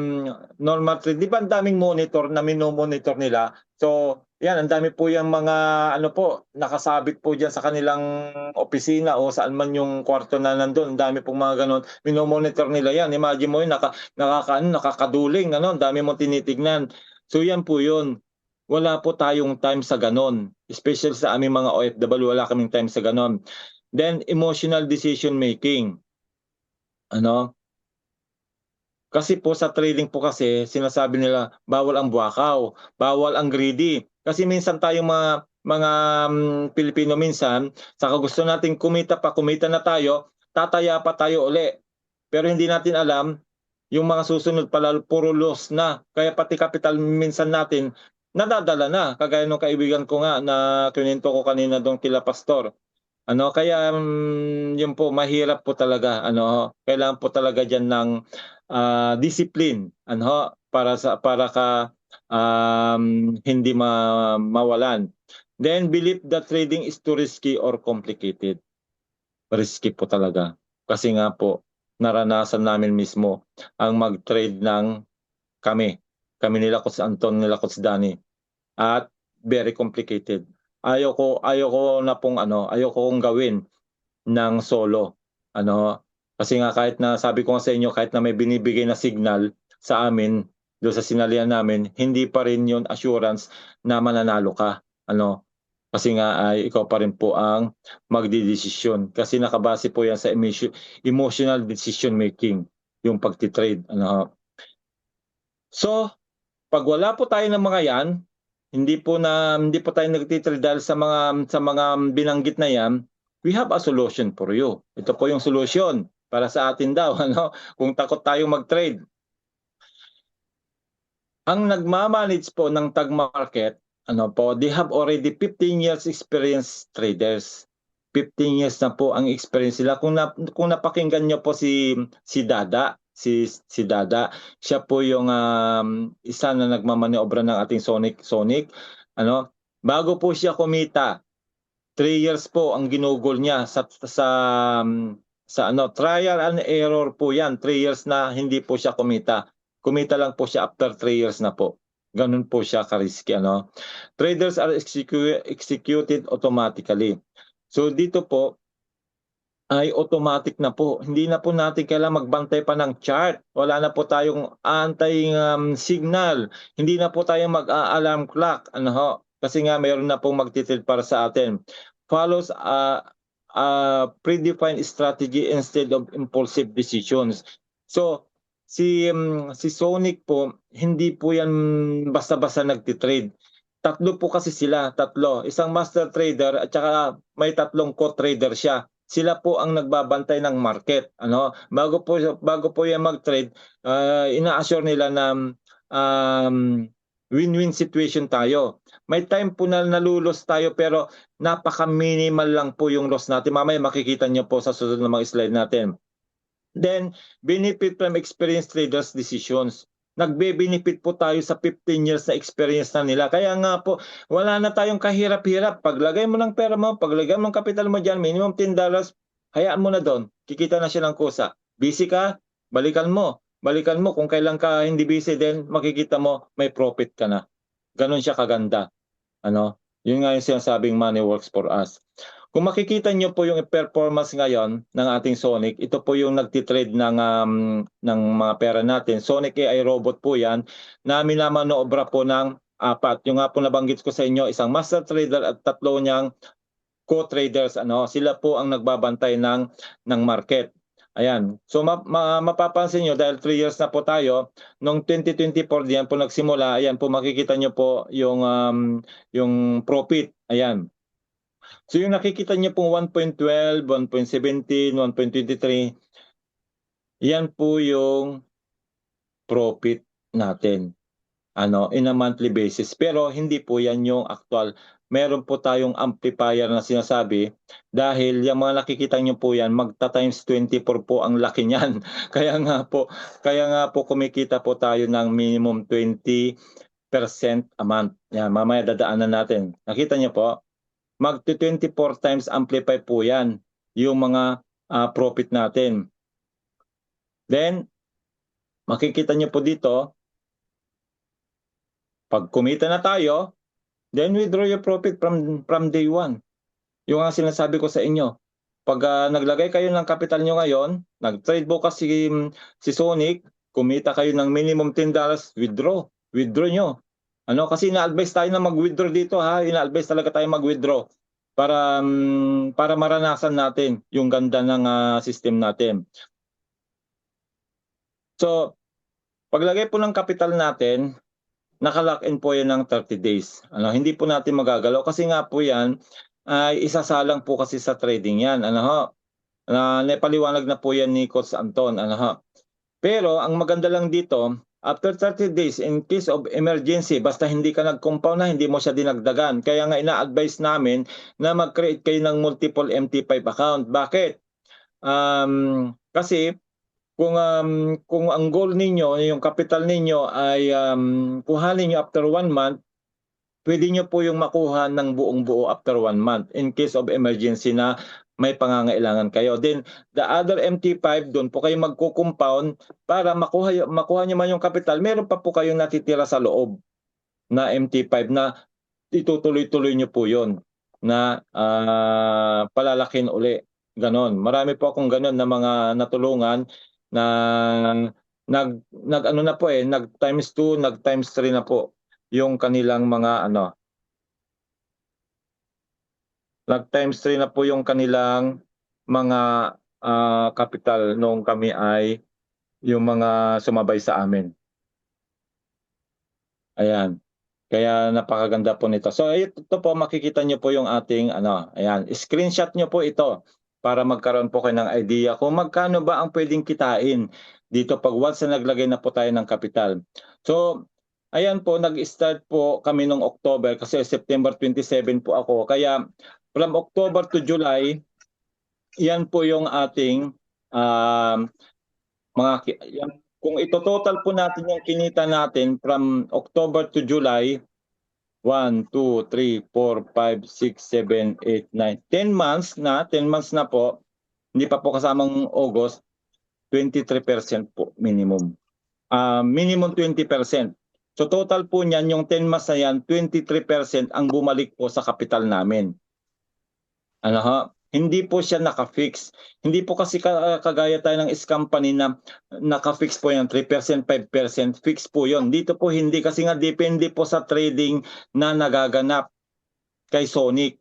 normal trade, di ba ang daming monitor na minomonitor nila? So, yan, ang dami po yung mga, ano po, nakasabit po dyan sa kanilang opisina o saan man yung kwarto na nandun. Ang dami pong mga ganon. Minomonitor nila yan. Imagine mo yun, nakakaduling, ano? Ang dami mong tinitignan. So, yan po yun. Wala po tayong time sa ganon. Especially sa aming mga OFW, wala kaming time sa ganon. Then emotional decision making. Ano? Kasi po sa trading po kasi sinasabi nila bawal ang buwakaw, bawal ang greedy. Kasi minsan tayong mga Pilipino minsan, saka gusto nating kumita na tayo, tataya pa tayo uli. Pero hindi natin alam yung mga susunod pala puro loss na. Kaya pati capital minsan natin nadadala na. Kagaya nung kaibigan ko nga na kininto ko kanina doon kila Pastor. Ano, kaya yun po mahirap po talaga, ano, kailangan po talaga diyan ng discipline, ano, para ka hindi mawalan. Then believe that trading is too risky or complicated. Risky po talaga. Kasi nga po naranasan namin mismo ang mag-trade ng kami. Kami nila Coach Anton, nila Coach Danny. At very complicated. Ayoko na pong ano, ayoko kong gawin ng solo. Ano, kasi nga kahit na sabi ko nga sa inyo, kahit na may binibigay na signal sa amin, doon sa sinalihan namin, hindi pa rin yun assurance na mananalo ka. Ano, kasi nga ay ikaw pa rin po ang magdidesisyon. Kasi nakabase po yan sa emotional decision making, yung pagtitrade. Ano. So, pag wala po tayo ng mga yan, hindi po tayo nagtitrade dahil sa mga binanggit na yan, we have a solution for you. Ito po yung solution para sa atin daw, ano? Kung takot tayong mag-trade. Ang nagmamanage po ng tag market, ano po, they have already 15 years experience traders. 15 years na po ang experience nila. Kung napakinggan niyo po si Dada, si Dada, siya po yung isa na nagmamaniobra ng ating Sonic, ano? Bago po siya kumita, 3 years po ang ginugol niya sa ano, trial and error po 'yan. 3 years na hindi po siya kumita. Kumita lang po siya after 3 years na po. Ganun po siya ka-risky, ano. Traders are executed automatically. So dito po ay automatic na po. Hindi na po natin kailangan magbantay pa ng chart. Wala na po tayong signal. Hindi na po tayo mag-alarm clock. Ano ho? Kasi nga mayroon na pong magtitrade para sa atin. Follows a predefined strategy instead of impulsive decisions. So, si Sonic po, hindi po yan basta-basta nagtitrade. Tatlo po kasi sila, tatlo. Isang master trader at saka may tatlong co-trader siya. Sila po ang nagbabantay ng market, ano? Bago po yan mag-trade, ina-assure nila na win-win situation tayo. May time po na nalulos tayo pero napaka-minimal lang po yung loss natin. Mamaya makikita niyo po sa susunod na mga slide natin. Then, benefit from experienced traders' decisions. Nagbe-benefit po tayo sa 15 years na experience na nila. Kaya nga po, wala na tayong kahirap-hirap. Paglagay mo ng pera mo, paglagay mo ng kapital mo dyan, minimum $10, hayaan mo na doon. Kikita na siya ng kusa. Busy ka, balikan mo. Balikan mo kung kailan ka hindi busy, then makikita mo may profit ka na. Ganon siya kaganda. Ano? Yun nga yung sinasabing money works for us. Kung makikita nyo po yung performance ngayon ng ating Sonic, ito po yung nagtitrade ng mga pera natin. Sonic AI robot po yan na minamanoobra po ng apat. Yung nga po nabanggit ko sa inyo, isang master trader at tatlo niyang co-traders, sila po ang nagbabantay ng market. Ayan. So mapapansin nyo, dahil 3 years na po tayo, noong 2024 diyan po nagsimula, ayan po makikita nyo po yung profit. Ayan. So yung nakikita nyo pong 1.12, 1.17, 1.23, yan po yung profit natin in a monthly basis. Pero hindi po yan yung actual. Meron po tayong amplifier na sinasabi dahil yung mga nakikita nyo po yan, magta-times 24 po ang laki niyan. Kaya nga po kumikita po tayo ng minimum 20% a month. Yan, mamaya dadaanan natin. Nakita nyo po? Magti-24 times amplify po yan yung mga profit natin. Then, makikita nyo po dito, pag kumita na tayo, then withdraw your profit from day one. Yung ang sinasabi ko sa inyo. Pag naglagay kayo ng capital nyo ngayon, nag-trade bukas si Sonic, kumita kayo ng minimum $10, withdraw. Withdraw nyo. Kasi ina-advise tayo na mag-withdraw dito ha. Ina-advise talaga tayo mag-withdraw para maranasan natin yung ganda ng system natin. So, paglagay po ng capital natin, naka-lock in po yan ng 30 days. Hindi po natin magagalaw kasi nga po yan ay isasalang po kasi sa trading yan. Napaliwanag na po yan ni Coach Anton. Pero ang maganda lang dito, after 30 days, in case of emergency, basta hindi ka nag-compound na, hindi mo siya dinagdagan. Kaya nga ina-advise namin na mag-create kayo ng multiple MT5 account. Bakit? Kasi kung ang goal ninyo, yung capital ninyo ay kuhanin nyo after 1 month, pwede nyo po yung makuha ng buong buo after 1 month in case of emergency na may pangangailangan kayo. Then, the other MT5, doon po kayo magko-compound para makuha nyo man yung capital, meron pa po kayong natitira sa loob na MT5 na itutuloy-tuloy nyo po yun na palalakin uli. Ganon. Marami po akong ganon na mga natulungan na nag times 2, nag times 3 na po yung kanilang mga nag times 3 na po yung kanilang mga capital nung kami ay yung mga sumabay sa amin. Ayan. Kaya napakaganda po nito. So ito po, makikita nyo po yung ating ayan, screenshot nyo po ito para magkaroon po kayo ng idea kung magkano ba ang pwedeng kitain dito pag once na naglagay na po tayo ng capital. So ayan po, nag-start po kami noong October kasi September 27 po ako. Kaya from October to July, yan po yung ating kung ito-total po natin yung kinita natin from October to July, 1, 2, 3, 4, 5, 6, 7, 8, 9, 10 months na, 10 months na po, hindi pa po kasamang August, 23% po minimum. Minimum 20%. So total po niyan, yung 10 months na yan, 23% ang bumalik po sa kapital namin. Hindi po siya naka-fix. Hindi po kasi kagaya tayo ng company na naka-fix po yan, 3%, 5%, fix po yon. Dito po hindi kasi nga depende po sa trading na nagaganap kay Sonic.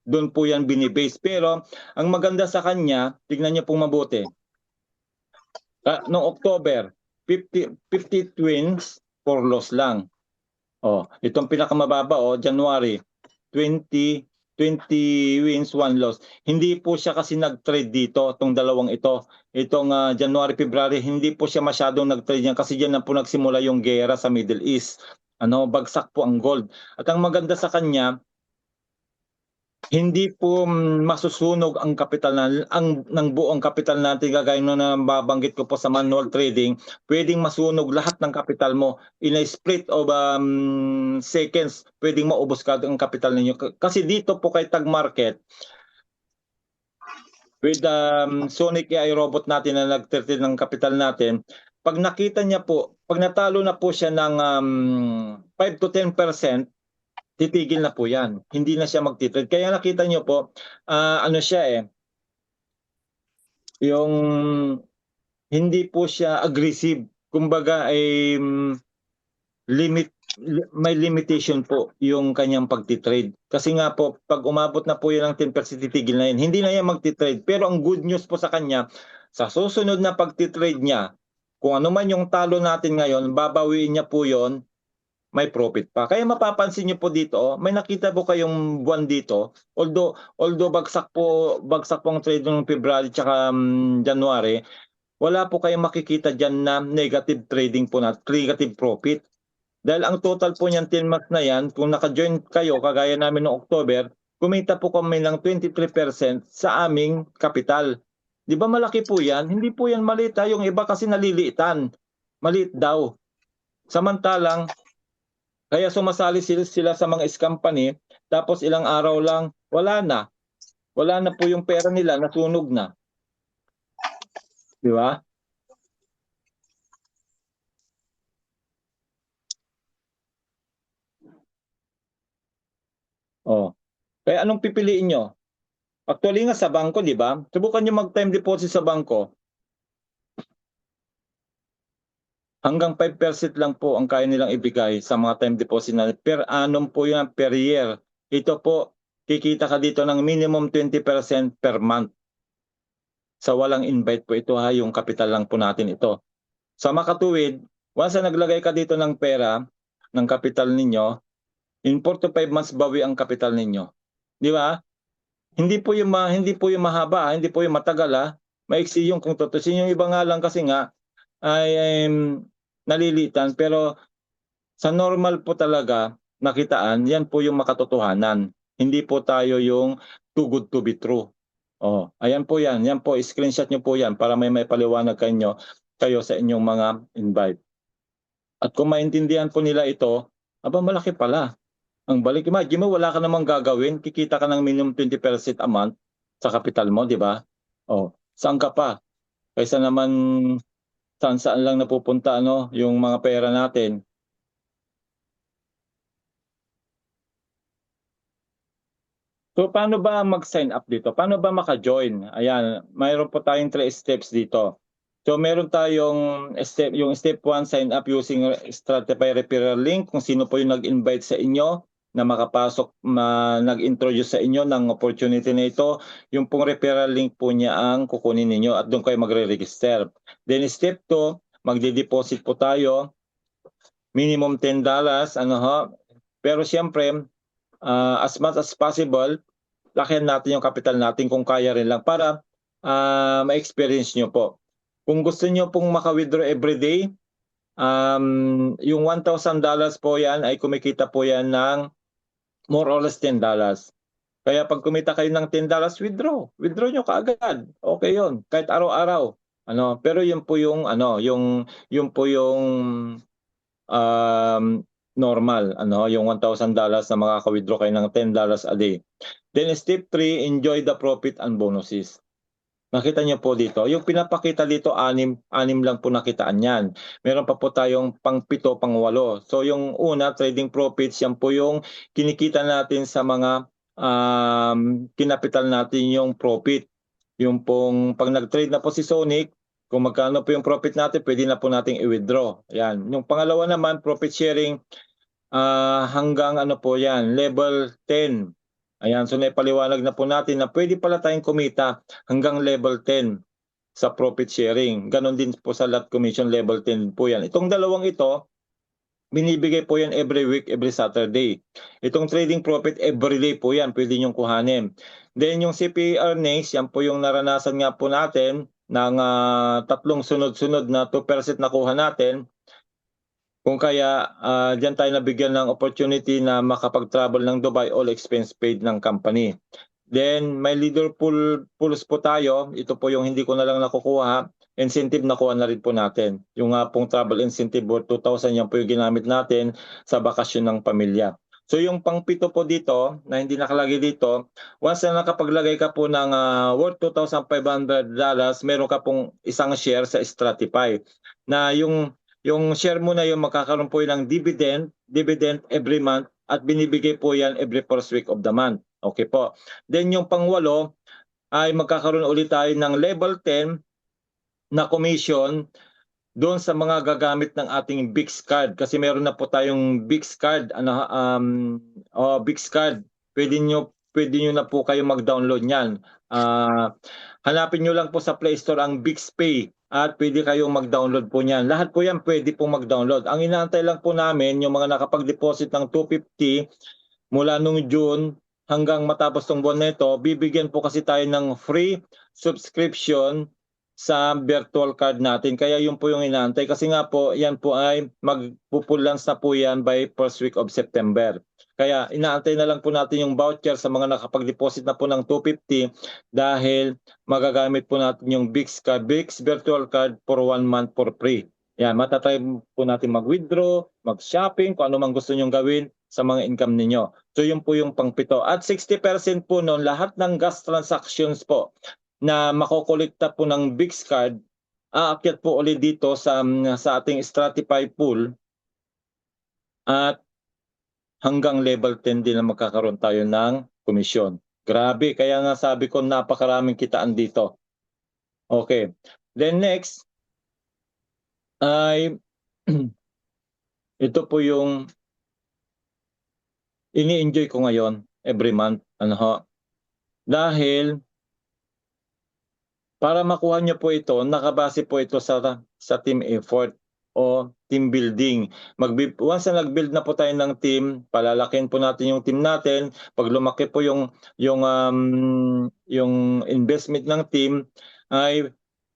Doon po yan binibase. Pero ang maganda sa kanya, tignan niyo pong mabuti. Noong October, 50 wins, 4 loss lang. Itong pinakamababa, January, 20 wins, 1 loss. Hindi po siya kasi nag-trade dito, itong dalawang ito. Itong January, February, hindi po siya masyadong nag-trade yan kasi dyan na po nagsimula yung gera sa Middle East. Bagsak po ang gold. At ang maganda sa kanya, hindi po masusunog ang kapital ng buong kapital natin gagaya na nababanggit ko po sa manual trading. Pwedeng masunog lahat ng kapital mo in a split of seconds. Pwedeng maubos ka ang kapital ninyo kasi dito po kay Tag Market with Sonic AI robot natin na nag-trade ng kapital natin, pag nakita niya po, pag natalo na po siya ng 5 to 10%, titigil na po yan. Hindi na siya magtitrade. Kaya nakita nyo po, siya yung hindi po siya aggressive. Kumbaga ay limit may limitation po yung kanyang pagtitrade. Kasi nga po, pag umabot na po yan ng 10%, titigil na yan. Hindi na yan magtitrade. Pero ang good news po sa kanya, sa susunod na pagtitrade niya, kung ano man yung talo natin ngayon, babawiin niya po yon, may profit pa. Kaya mapapansin niyo po dito, may nakita po kayong buwan dito. Although bagsak po ang trade ng February tsaka January, wala po kayong makikita diyan na negative trading po na negative profit. Dahil ang total po niyan 10 months na yan, kung naka-join kayo, kagaya namin noong October, kumita po kami ng 23% sa aming kapital. Di ba malaki po yan? Hindi po yan maliit ha. Yung iba kasi naliliitan. Maliit daw. Samantalang, kaya sumasali sila sa mga scam company, tapos ilang araw lang, wala na. Wala na po yung pera nila, nasunog na. Di ba? Oh. Kaya anong pipiliin nyo? Actually nga sa bangko, di ba? Subukan nyo mag-time deposit sa bangko. Hanggang 5% lang po ang kaya nilang ibigay sa mga time deposit na per annum po yan, per year. Ito po, kikita ka dito ng minimum 20% per month. Sa walang invite po ito ha, yung capital lang po natin ito. Sa makatuwid, once na naglagay ka dito ng pera, ng capital ninyo, in 4 to 5 months bawi ang capital ninyo. Di ba? Hindi po yung mahaba, hindi po yung matagal ha. Maiksi yung kung tutusin yung iba nga lang kasi nga ay nalilitan, pero sa normal po talaga nakitaan, yan po yung makatotohanan. Hindi po tayo yung too good to be true. Oh, ayan po yan. Yan po, screenshot nyo po yan para may paliwanag kayo sa inyong mga invite. At kung maintindihan po nila ito, aba malaki pala. Ang balik, imagine mo, wala ka namang gagawin, kikita ka ng minimum 20% a month sa capital mo, di ba? Oh, saan ka pa? Kaysa naman saan lang napupunta yung mga pera natin. So paano ba mag-sign up dito? Paano ba maka-join? Ayan, mayroon po tayong 3 steps dito. So meron tayong yung step 1, sign up using Stratify referral link. Kung sino po yung nag-invite sa inyo na makapasok, nag-introduce sa inyo ng opportunity na ito, yung pong referral link po niya ang kukunin ninyo at doon kayo magre-register. Then step 2, magde-deposit po tayo, minimum $10, Pero siyempre, as much as possible, lakihan natin yung capital natin kung kaya rin lang para ma-experience nyo po. Kung gusto nyo pong maka-withdraw everyday, yung $1,000 po yan ay kumikita po yan ng more or less $10. Kaya pag kumita kayo ng $10, withdraw. Withdraw nyo kaagad. Okay yon, kahit araw-araw. Pero yun po yung yun po yung um, normal, yung $1,000 na makaka-withdraw kayo ng $10 a day. Then step 3, enjoy the profit and bonuses. Nakita niyo po dito, yung pinapakita dito, anim lang po nakitaan yan. Meron pa po tayong pang-7, pang-8. So yung una, trading profits, yan po yung kinikita natin sa mga kinapital natin yung profit. Yung pong pag nag-trade na po si Sonic, kung magkano po yung profit natin, pwede na po nating i-withdraw. Yan. Yung pangalawa naman, profit sharing, hanggang po yan, level 10. Ayan, so naipaliwanag na po natin na pwede pala tayong kumita hanggang level 10 sa profit sharing. Ganon din po sa lot commission, level 10 po yan. Itong dalawang ito, binibigay po yan every week, every Saturday. Itong trading profit, every day po yan, pwede nyong kuhanin. Then yung CPA earnings, yan po yung naranasan nga po natin ng 3 sunod-sunod na 2% nakuha natin. Kung kaya, diyan tayo nabigyan ng opportunity na makapag-travel ng Dubai, all expense paid ng company. Then, may leader pools po tayo. Ito po yung hindi ko na lang nakukuha. Incentive nakuha na rin po natin. Yung pong travel incentive worth 2,000, yan po yung ginamit natin sa bakasyon ng pamilya. So yung pang-7 po dito, na hindi nakalagay dito, once na nakapaglagay ka po ng worth $2,500, meron ka pong isang share sa Stratify. Na yung share mo na yung magkakaroon po ng dividend every month at binibigay po yan every first week of the month. Okay po. Then yung pang-8 ay magkakaroon ulit tayo ng level 10 na commission doon sa mga gagamit ng ating Bix card kasi meron na po tayong Bix card Bix card. Pwede nyo na po kayo mag-download niyan. Hanapin nyo lang po sa Play Store ang BixPay at pwede kayong mag-download po niyan. Lahat po yan pwede po mag-download. Ang inaantay lang po namin yung mga nakapag-deposit ng 250 mula nung June hanggang matapos tong buwan na ito, bibigyan po kasi tayo ng free subscription sa virtual card natin. Kaya yun po yung inaantay. Kasi nga po, yan po ay magpupulans na po yan by first week of September. Kaya inaantay na lang po natin yung voucher sa mga nakapag-deposit na po ng 250 dahil magagamit po natin yung Bix virtual card for 1 month for free. Yan, matatry po natin mag-withdraw, mag-shopping, kung ano man gusto nyong gawin sa mga income ninyo. So yun po yung pangpito. At 60% po noon, lahat ng gas transactions po na makokolekta po ng Bix card, aakyat po ulit dito sa ating Stratify pool at hanggang level 10 din na magkakaroon tayo ng komisyon. Grabe, kaya nga sabi ko napakaraming kitaan dito. Okay. Then next ay ito po yung ini-enjoy ko ngayon every month. Dahil para makuha nyo po ito, nakabase po ito sa team effort o team building. Once na nag-build na po tayo ng team, palalakin po natin yung team natin. Pag lumaki po yung investment ng team, ay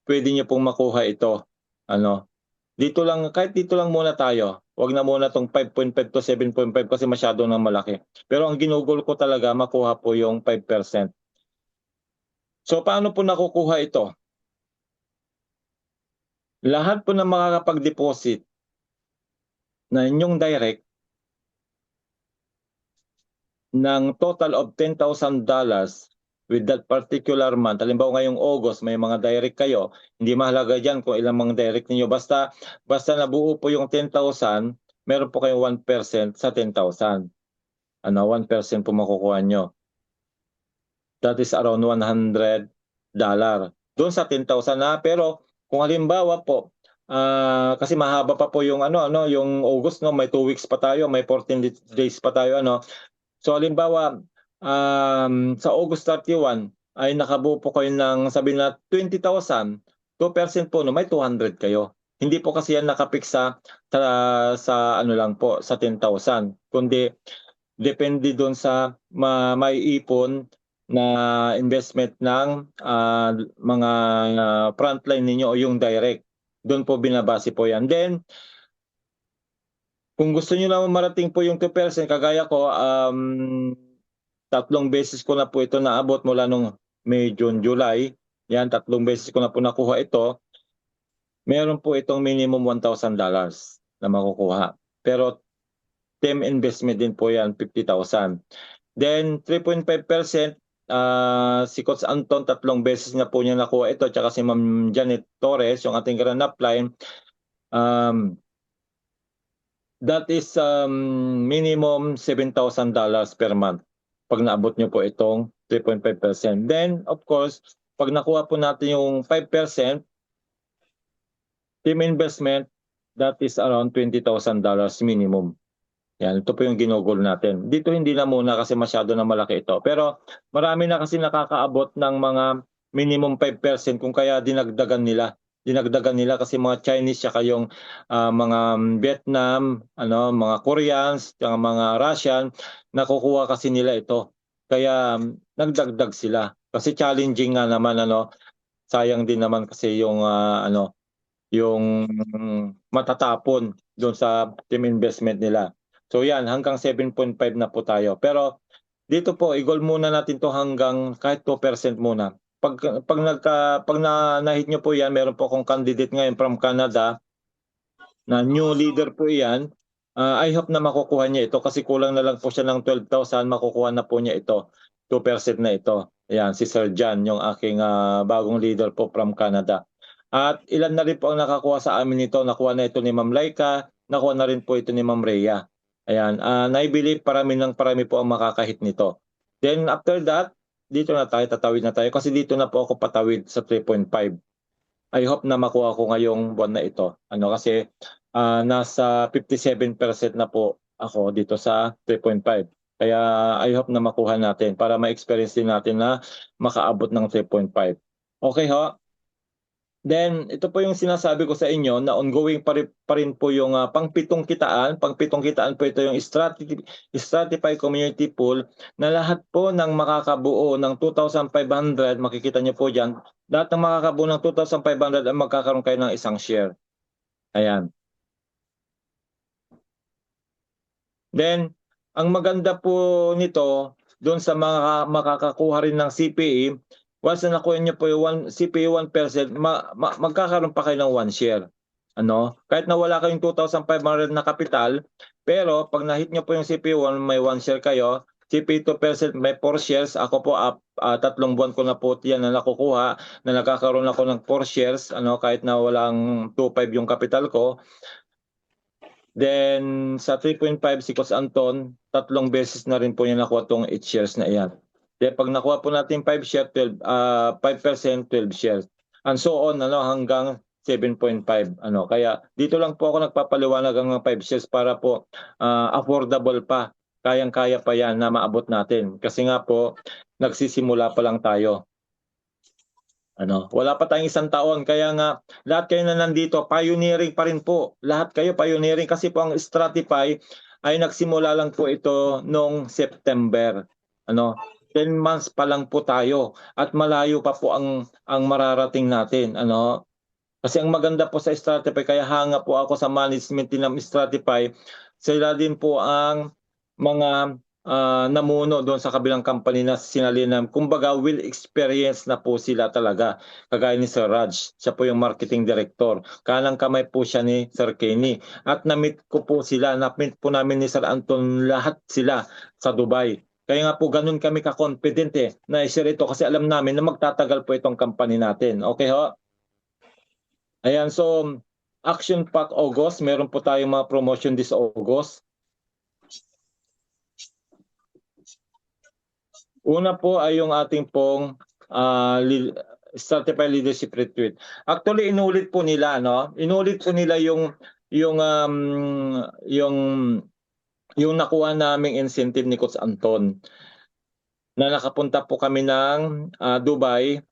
pwede nyo pong makuha ito. Kahit dito lang muna tayo. Huwag na muna tong 5.5 to 7.5 kasi masyado nang malaki. Pero ang ginugol ko talaga, makuha po yung 5%. So paano po nakukuha ito? Lahat po ng makakapag-deposit na inyong direct ng total of $10,000 with that particular month. Halimbawa ngayong August, may mga direct kayo. Hindi mahalaga dyan kung ilang mga direct ninyo. Basta nabuo po yung 10,000, meron po kayong 1% sa 10,000. 1% po makukuha nyo. That is around $100. Doon sa 10,000 na. Pero kung halimbawa po, kasi mahaba pa po yung yung August, may 2 weeks pa tayo, may 14 days pa tayo. So halimbawa, sa August 31 ay nakabuo po kayo ng sabihin na 20,000, 2% po, may 200 kayo. Hindi po kasi yan nakapik sa lang po, sa 10,000. Kundi depende doon sa maiipon na investment ng mga frontline ninyo o yung direct. Doon po binabase po yan. Then, kung gusto niyo naman marating po yung 2%, kagaya ko, 3 beses ko na po ito naabot mula nung May, June, July. Yan, 3 beses ko na po nakuha ito. Meron po itong minimum $1,000 na makukuha. Pero team investment din po yan, 50,000. Then 3.5%, si Coach Anton 3 beses na po niya nakuha ito, tsaka si Ma'am Janet Torres, yung ating grand upline. That is minimum $7,000 per month pag naabot nyo po itong 3.5%. Then, of course, pag nakuha po natin yung 5%, team investment, that is around $20,000 minimum. Yan, ito po yung ginugol natin. Dito hindi na muna kasi masyado na malaki ito. Pero marami na kasi nakakaabot ng mga minimum 5% kung kaya dinagdagan nila. Dinagdagan nila kasi mga Chinese saka yung mga Vietnam, mga Koreans, yung mga Russian, nakukuha kasi nila ito. Kaya nagdagdag sila. Kasi challenging nga naman, sayang din naman kasi yung yung matatapon doon sa team investment nila. So yan, hanggang 7.5 na po tayo. Pero dito po, i-goal muna natin to hanggang kahit 2% muna. Pag na-hit nyo po yan, meron po akong candidate ngayon from Canada na new leader po yan. I hope na makukuha niya ito kasi kulang na lang po siya ng 12,000, makukuha na po niya ito. 2% na ito. Ayan, si Sir John, yung aking bagong leader po from Canada. At ilan na rin po ang nakakuha sa amin ito. Nakuha na ito ni Ma'am Laika, nakuha na rin po ito ni Ma'am Rhea. Ayan, I-believe parami po ang makakahit nito. Then after that, dito na tayo, tatawid na tayo kasi dito na po ako patawid sa 3.5. I hope na makuha ko ngayong buwan na ito. Kasi nasa 57% na po ako dito sa 3.5. Kaya I hope na makuha natin para ma-experience din natin na makaabot ng 3.5. Okay ho? Then, ito po yung sinasabi ko sa inyo na ongoing pa rin po yung pangpitong kitaan. Pangpitong kitaan po ito yung Stratify Community Pool na lahat po ng makakabuo ng 2,500, makikita niyo po dyan, lahat ng makakabuo ng 2,500 ay magkakaroon kayo ng isang share. Ayan. Then, ang maganda po nito, doon sa mga makakakuha rin ng CPA, once na nakuha niyo po yung CPA 1%, magkakaroon pa kayo ng 1 share. Kahit na wala kayong 2,500 na kapital, pero pag na-hit niyo po yung CPA 1, may 1 share kayo, CPA 2% may 4 shares. Ako po, 3 buwan ko na po yan na nakukuha, na nagkakaroon ako ng 4 shares, kahit na walang 2.5 yung kapital ko. Then sa 3.5 si Coach Anton, 3 beses na rin po niya nakuha tong 8 shares na iyan. Then pag nakuha po natin 5 share, 5%, 12 shares. And so on hanggang 7.5. Kaya dito lang po ako nagpapaliwanag ng 5 shares para po affordable pa. Kayang-kaya pa yan na maabot natin. Kasi nga po, nagsisimula pa lang tayo. Wala pa tayong 1 taon, kaya nga lahat kayo na nandito, pioneering pa rin po. Lahat kayo pioneering kasi po ang Stratify ay nagsimula lang po ito noong September. 10 months pa lang po tayo at malayo pa po ang mararating natin. Kasi ang maganda po sa Stratify, kaya hanga po ako sa management ng Stratify, sila din po ang mga namuno doon sa kabilang company na sinalinan. Kumbaga, will experience na po sila talaga. Kagaya ni Sir Raj, siya po yung marketing director. Kanang kamay po siya ni Sir Kenny. At na-meet ko po sila, na-meet po namin ni Sir Anton lahat sila sa Dubai. Kaya nga po ganun kami ka-confident na i-share ito kasi alam namin na magtatagal po itong company natin. Okay ho? Ayan, so Action Pack August, meron po tayong mga promotion this August. Una po ay yung ating pong Certified Leadership Retreat. Actually, inulit po nila, Inulit po nila yung nakuha naming incentive ni Coach Anton. Na nakapunta po kami ng Dubai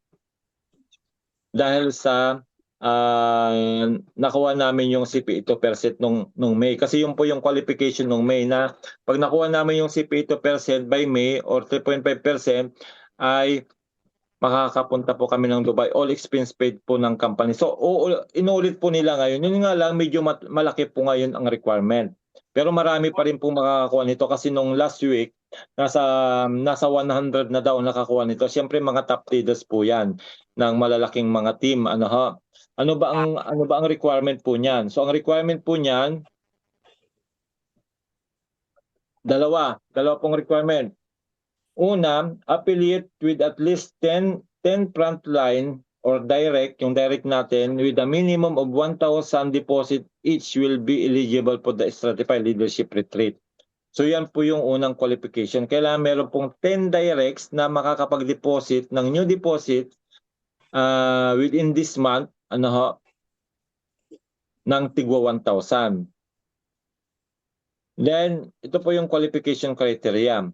dahil sa nakuha namin yung CPA 2% nung May. Kasi yun po yung qualification nung May na pag nakuha namin yung CPA 2% by May or 3.5% ay makakapunta po kami ng Dubai. All expense paid po ng company. So, inulit po nila ngayon. Yun nga lang, medyo malaki po ngayon ang requirement. Pero marami pa rin po makakakuha nito kasi nung last week, nasa 100 na daw nakakuha nito. Siyempre, mga top leaders po yan ng malalaking mga team. Ano ba ang requirement po niyan? So ang requirement po niyan, dalawa pong requirement. Una, affiliate with at least 10 frontline or yung direct natin with a minimum of 1,000 deposit each will be eligible for the Stratified Leadership Retreat. So yan po yung unang qualification. Kailangan meron pong 10 directs na makakapag-deposit ng new deposit within this month, ng tigwa 1,000. Then, ito po yung qualification criteria.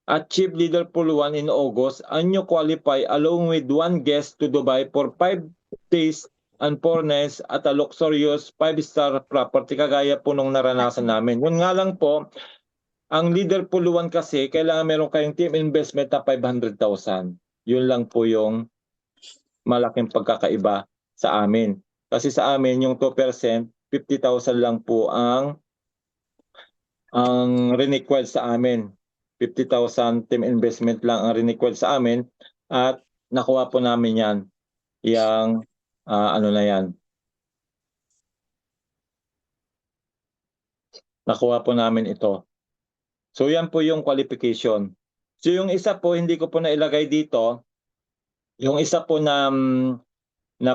At Chief Leader Pool 1 in August, and you qualify along with 1 guest to Dubai for 5 days and 4 nights at a luxurious 5-star property kagaya po nung naranasan namin. Yun nga lang po, ang Leader Pool 1 kasi, kailangan meron kayong team investment na 500,000. Yun lang po yung malaking pagkakaiba sa amin. Kasi sa amin, yung 2%, 50,000 lang po ang required sa amin. 50,000 team investment lang ang required sa amin at nakuha po namin yan. Yang na yan. Nakuha po namin ito. So yan po yung qualification. So yung isa po, hindi ko po nailagay dito. Yung isa po na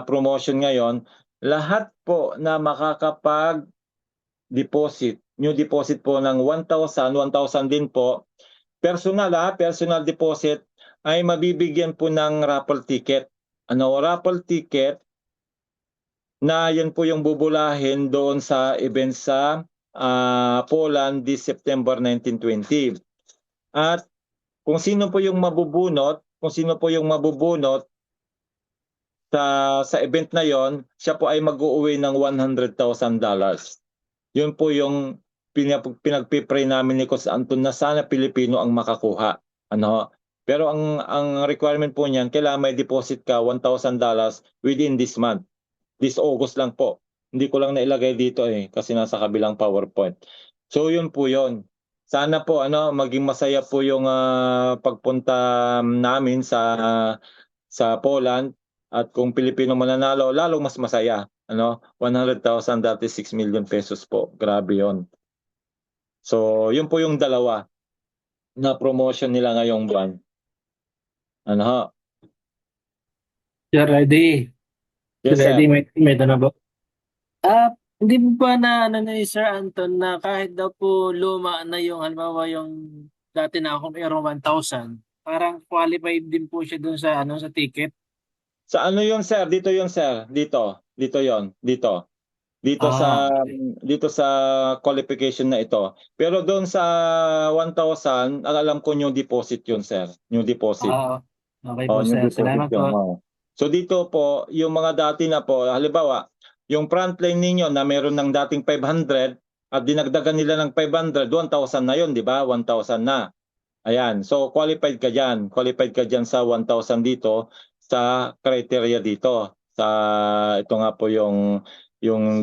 promotion ngayon, lahat po na makakapag-deposit, new deposit po ng 1,000 din po, personal deposit ay mabibigyan po ng raffle ticket. Raffle ticket na yan po yung bubulahin doon sa event sa Poland this September 1920. At kung sino po yung mabubunot, kung sino po yung mabubunot sa event na yon, siya po ay mag-uuwi ng $100,000. Yun po yung pinagpipray namin ni Coach Anton na sana Pilipino ang makakuha. Ano? Pero ang requirement po niyan, kailangan may deposit ka $1,000 within this month. This August lang po. Hindi ko lang nailagay dito kasi nasa kabilang PowerPoint. So yun po yun. Sana po maging masaya po yung pagpunta namin sa Poland, at kung Pilipino mananalo, lalong mas masaya. 100,000, that is 6 million pesos po. Grabe yon. So, yun po yung dalawa na promotion nila ngayong buwan. Ano ho? Sir Eddie, Yes, Sir sir. Eddie, may tanong ba? Hindi mo ba na ano ni Sir Anton na kahit daw po luma na yung halimbawa yung dati na akong Aero 1000, parang qualified din po siya dun sa ano sa ticket. Sa ano yun, sir? Dito yun, sir. Dito. Dito yon. Dito. Dito sa Okay. dito sa qualification na ito. Pero doon sa 1,000, alam ko new deposit yun, sir. New deposit. Ah, okay po Oh, new sir. deposit Salamat po. yun. Oh. So dito po, yung mga dati na po, halimbawa, yung front line ninyo na meron ng dating 500 at dinagdagan nila ng 500, 1,000 na yun, di ba? 1,000 na. Ayan. So qualified ka diyan. Qualified ka diyan sa 1,000 dito sa criteria dito. Sa ito nga po yung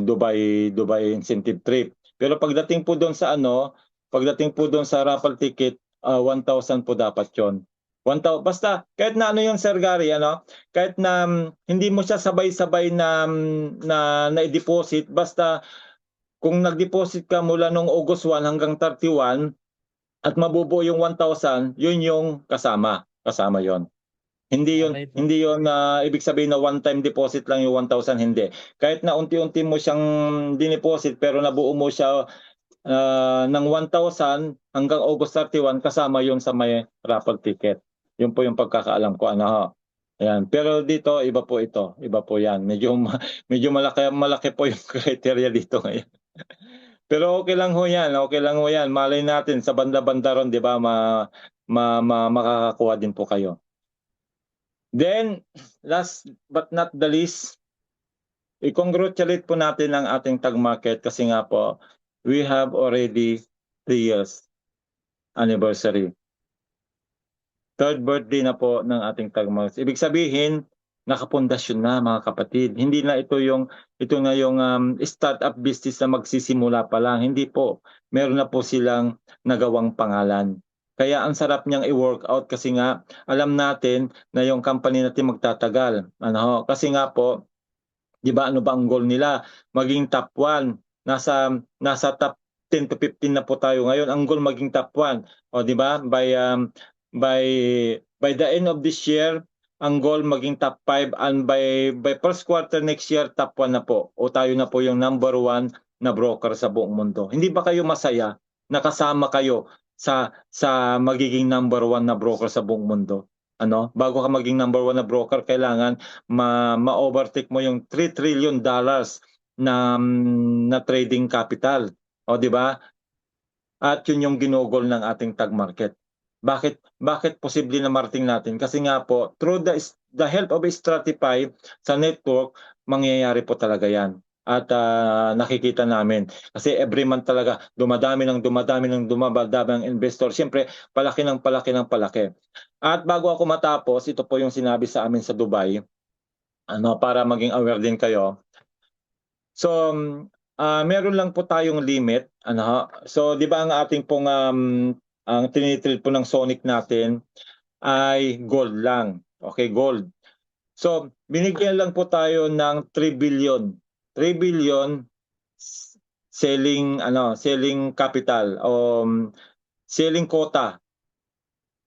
Dubai incentive trip. Pero pagdating po doon sa raffle ticket, 1,000 po dapat 'yon. 1,000 basta kahit na ano 'yon, Sir Gary, kahit na hindi mo siya sabay-sabay na i-deposit, basta kung nag-deposit ka mula nung August 1 hanggang 31 at mabubuo yung 1,000, yun yung kasama yon. Okay po. Hindi yun na ibig sabihin na one time deposit lang yung 1,000, hindi. Kahit na unti-unti mo siyang dineposit pero nabuo mo siya ng 1,000 hanggang August 31, kasama yun sa may raffle ticket. Yun po yung pagkakaalam ko, ho. Ayan. Pero dito iba po ito. Iba po 'yan. Medyo malaki po yung criteria dito ngayon. Pero okay lang ho 'yan, okay lang ho 'yan. Malay natin sa banda-banda ron, 'di ba, makakakuha din po kayo. Then, last but not the least, i-congratulate po natin ang ating tag market kasi nga po, we have already 3 years anniversary. Third birthday na po ng ating tag market. Ibig sabihin, nakapundasyon na, mga kapatid. Hindi na ito na yung startup business na magsisimula pa lang. Hindi po. Meron na po silang nagawang pangalan. Kaya ang sarap niyang i-work out kasi nga alam natin na yung company natin magtatagal. Kasi nga po, 'di ba, ano ba ang goal nila? Maging top 1. Nasa top 10 to 15 na po tayo ngayon. Ang goal maging top 1. O 'di ba? By by the end of this year, ang goal maging top 5, and by first quarter next year top 1 na po. O tayo na po yung number 1 na broker sa buong mundo. Hindi ba kayo masaya na kasama kayo sa magiging number 1 na broker sa buong mundo? Bago ka maging number 1 na broker, kailangan ma-overtake mo yung $3 trillion na trading capital. O 'di ba? At yun yung ginugol ng ating tag market. Bakit posible na marating natin? Kasi nga po, through the help of Stratify sa network, mangyayari po talaga 'yan. At nakikita namin kasi every month talaga dumadami ng investor. Siyempre, palaki ng palaki ng palaki. At bago ako matapos, ito po yung sinabi sa amin sa Dubai, para maging aware din kayo. So, meron lang po tayong limit, So, 'di ba ang ating pong ang tinitrade po ng Sonic natin ay gold lang. Okay, gold. So, binigyan lang po tayo ng 3 billion. 3 billion selling capital o selling quota.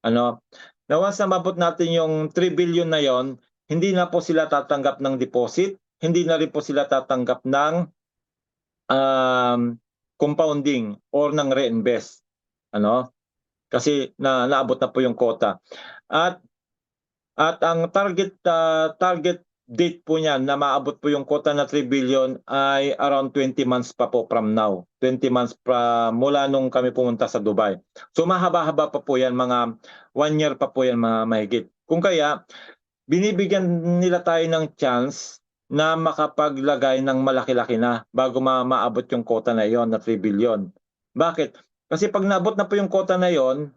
Na once na mabot natin yung 3 billion na yon, hindi na po sila tatanggap ng deposit, hindi na rin po sila tatanggap ng compounding or ng reinvest. Kasi naabot na po yung quota. At ang target date po niya na maabot po yung quota na 3 billion ay around 20 months pa po from now. 20 months pa mula nung kami pumunta sa Dubai. So mahaba-haba pa po yan, mga 1 year pa po yan, mga mahigit. Kung kaya, binibigyan nila tayo ng chance na makapaglagay ng malaki-laki na bago maabot yung quota na yon na 3 billion. Bakit? Kasi pag naabot na po yung quota na yon,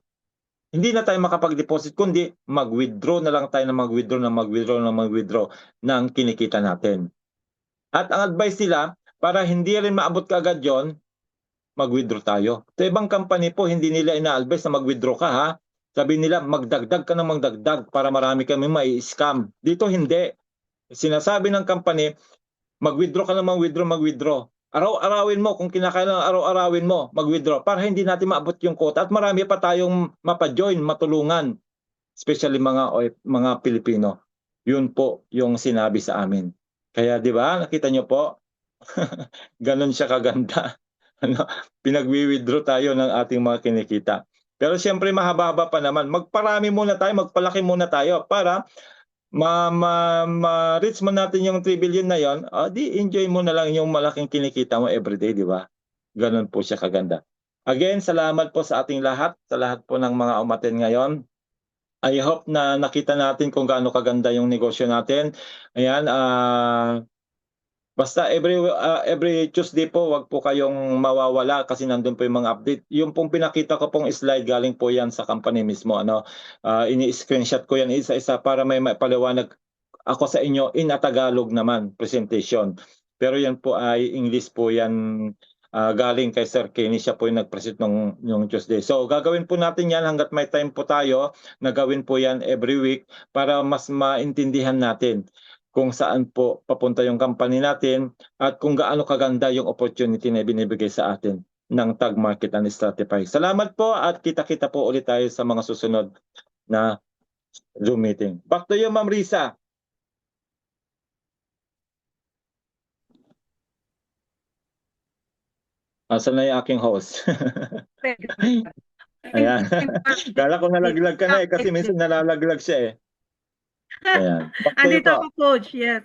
hindi na tayo makapag-deposit, kundi mag-withdraw na lang tayo ng mag-withdraw ng kinikita natin. At ang advice nila, para hindi rin maabot kaagad yon, mag-withdraw tayo. Sa ibang company po, hindi nila ina-advise na mag-withdraw ka, ha. Sabi nila, magdagdag ka ng magdagdag para marami kami mai-scam. Dito hindi. Sinasabi ng company, mag-withdraw ka ng mag-withdraw. Araw-arawin mo, kung kinakailangan araw-arawin mo, mag-withdraw para hindi natin maabot yung quota at marami pa tayong mapa-join, matulungan, especially mga Pilipino. Yun po yung sinabi sa amin. Kaya di ba, nakita nyo po, ganon siya kaganda. Pinag-withdraw tayo ng ating mga kinikita. Pero siyempre mahaba-haba pa naman. Magparami muna tayo, magpalaki muna tayo para ma-reach mo natin yung 3 billion na yon, di enjoy mo na lang yung malaking kinikita mo everyday, di ba? Ganun po siya kaganda. Again, salamat po sa ating lahat, sa lahat po ng mga umaten ngayon. I hope na nakita natin kung gaano kaganda yung negosyo natin. Ayan, basta every Tuesday po, wag po kayong mawawala kasi nandun po yung mga update. Yung pong pinakita ko pong slide, galing po yan sa company mismo. Ini-screenshot ko yan isa-isa para may paliwanag ako sa inyo in a Tagalog naman, presentation. Pero yan po ay English po yan, galing kay Sir Kenny. Siya po yung nag-present yung Tuesday. So gagawin po natin yan hanggat may time po tayo. Nagawin po yan every week para mas maintindihan natin kung saan po papunta yung company natin at kung gaano kaganda yung opportunity na binibigay sa atin ng Tag Market and Stratify. Salamat po at kita-kita po ulit tayo sa mga susunod na Zoom meeting. Back to you, Ma'am Risa. Asan na yung aking host? Ayan. Kala ko nalaglag ka na kasi minsan nalalaglag siya eh. Ayan. Back to you Andito po. ako, Coach. Yes.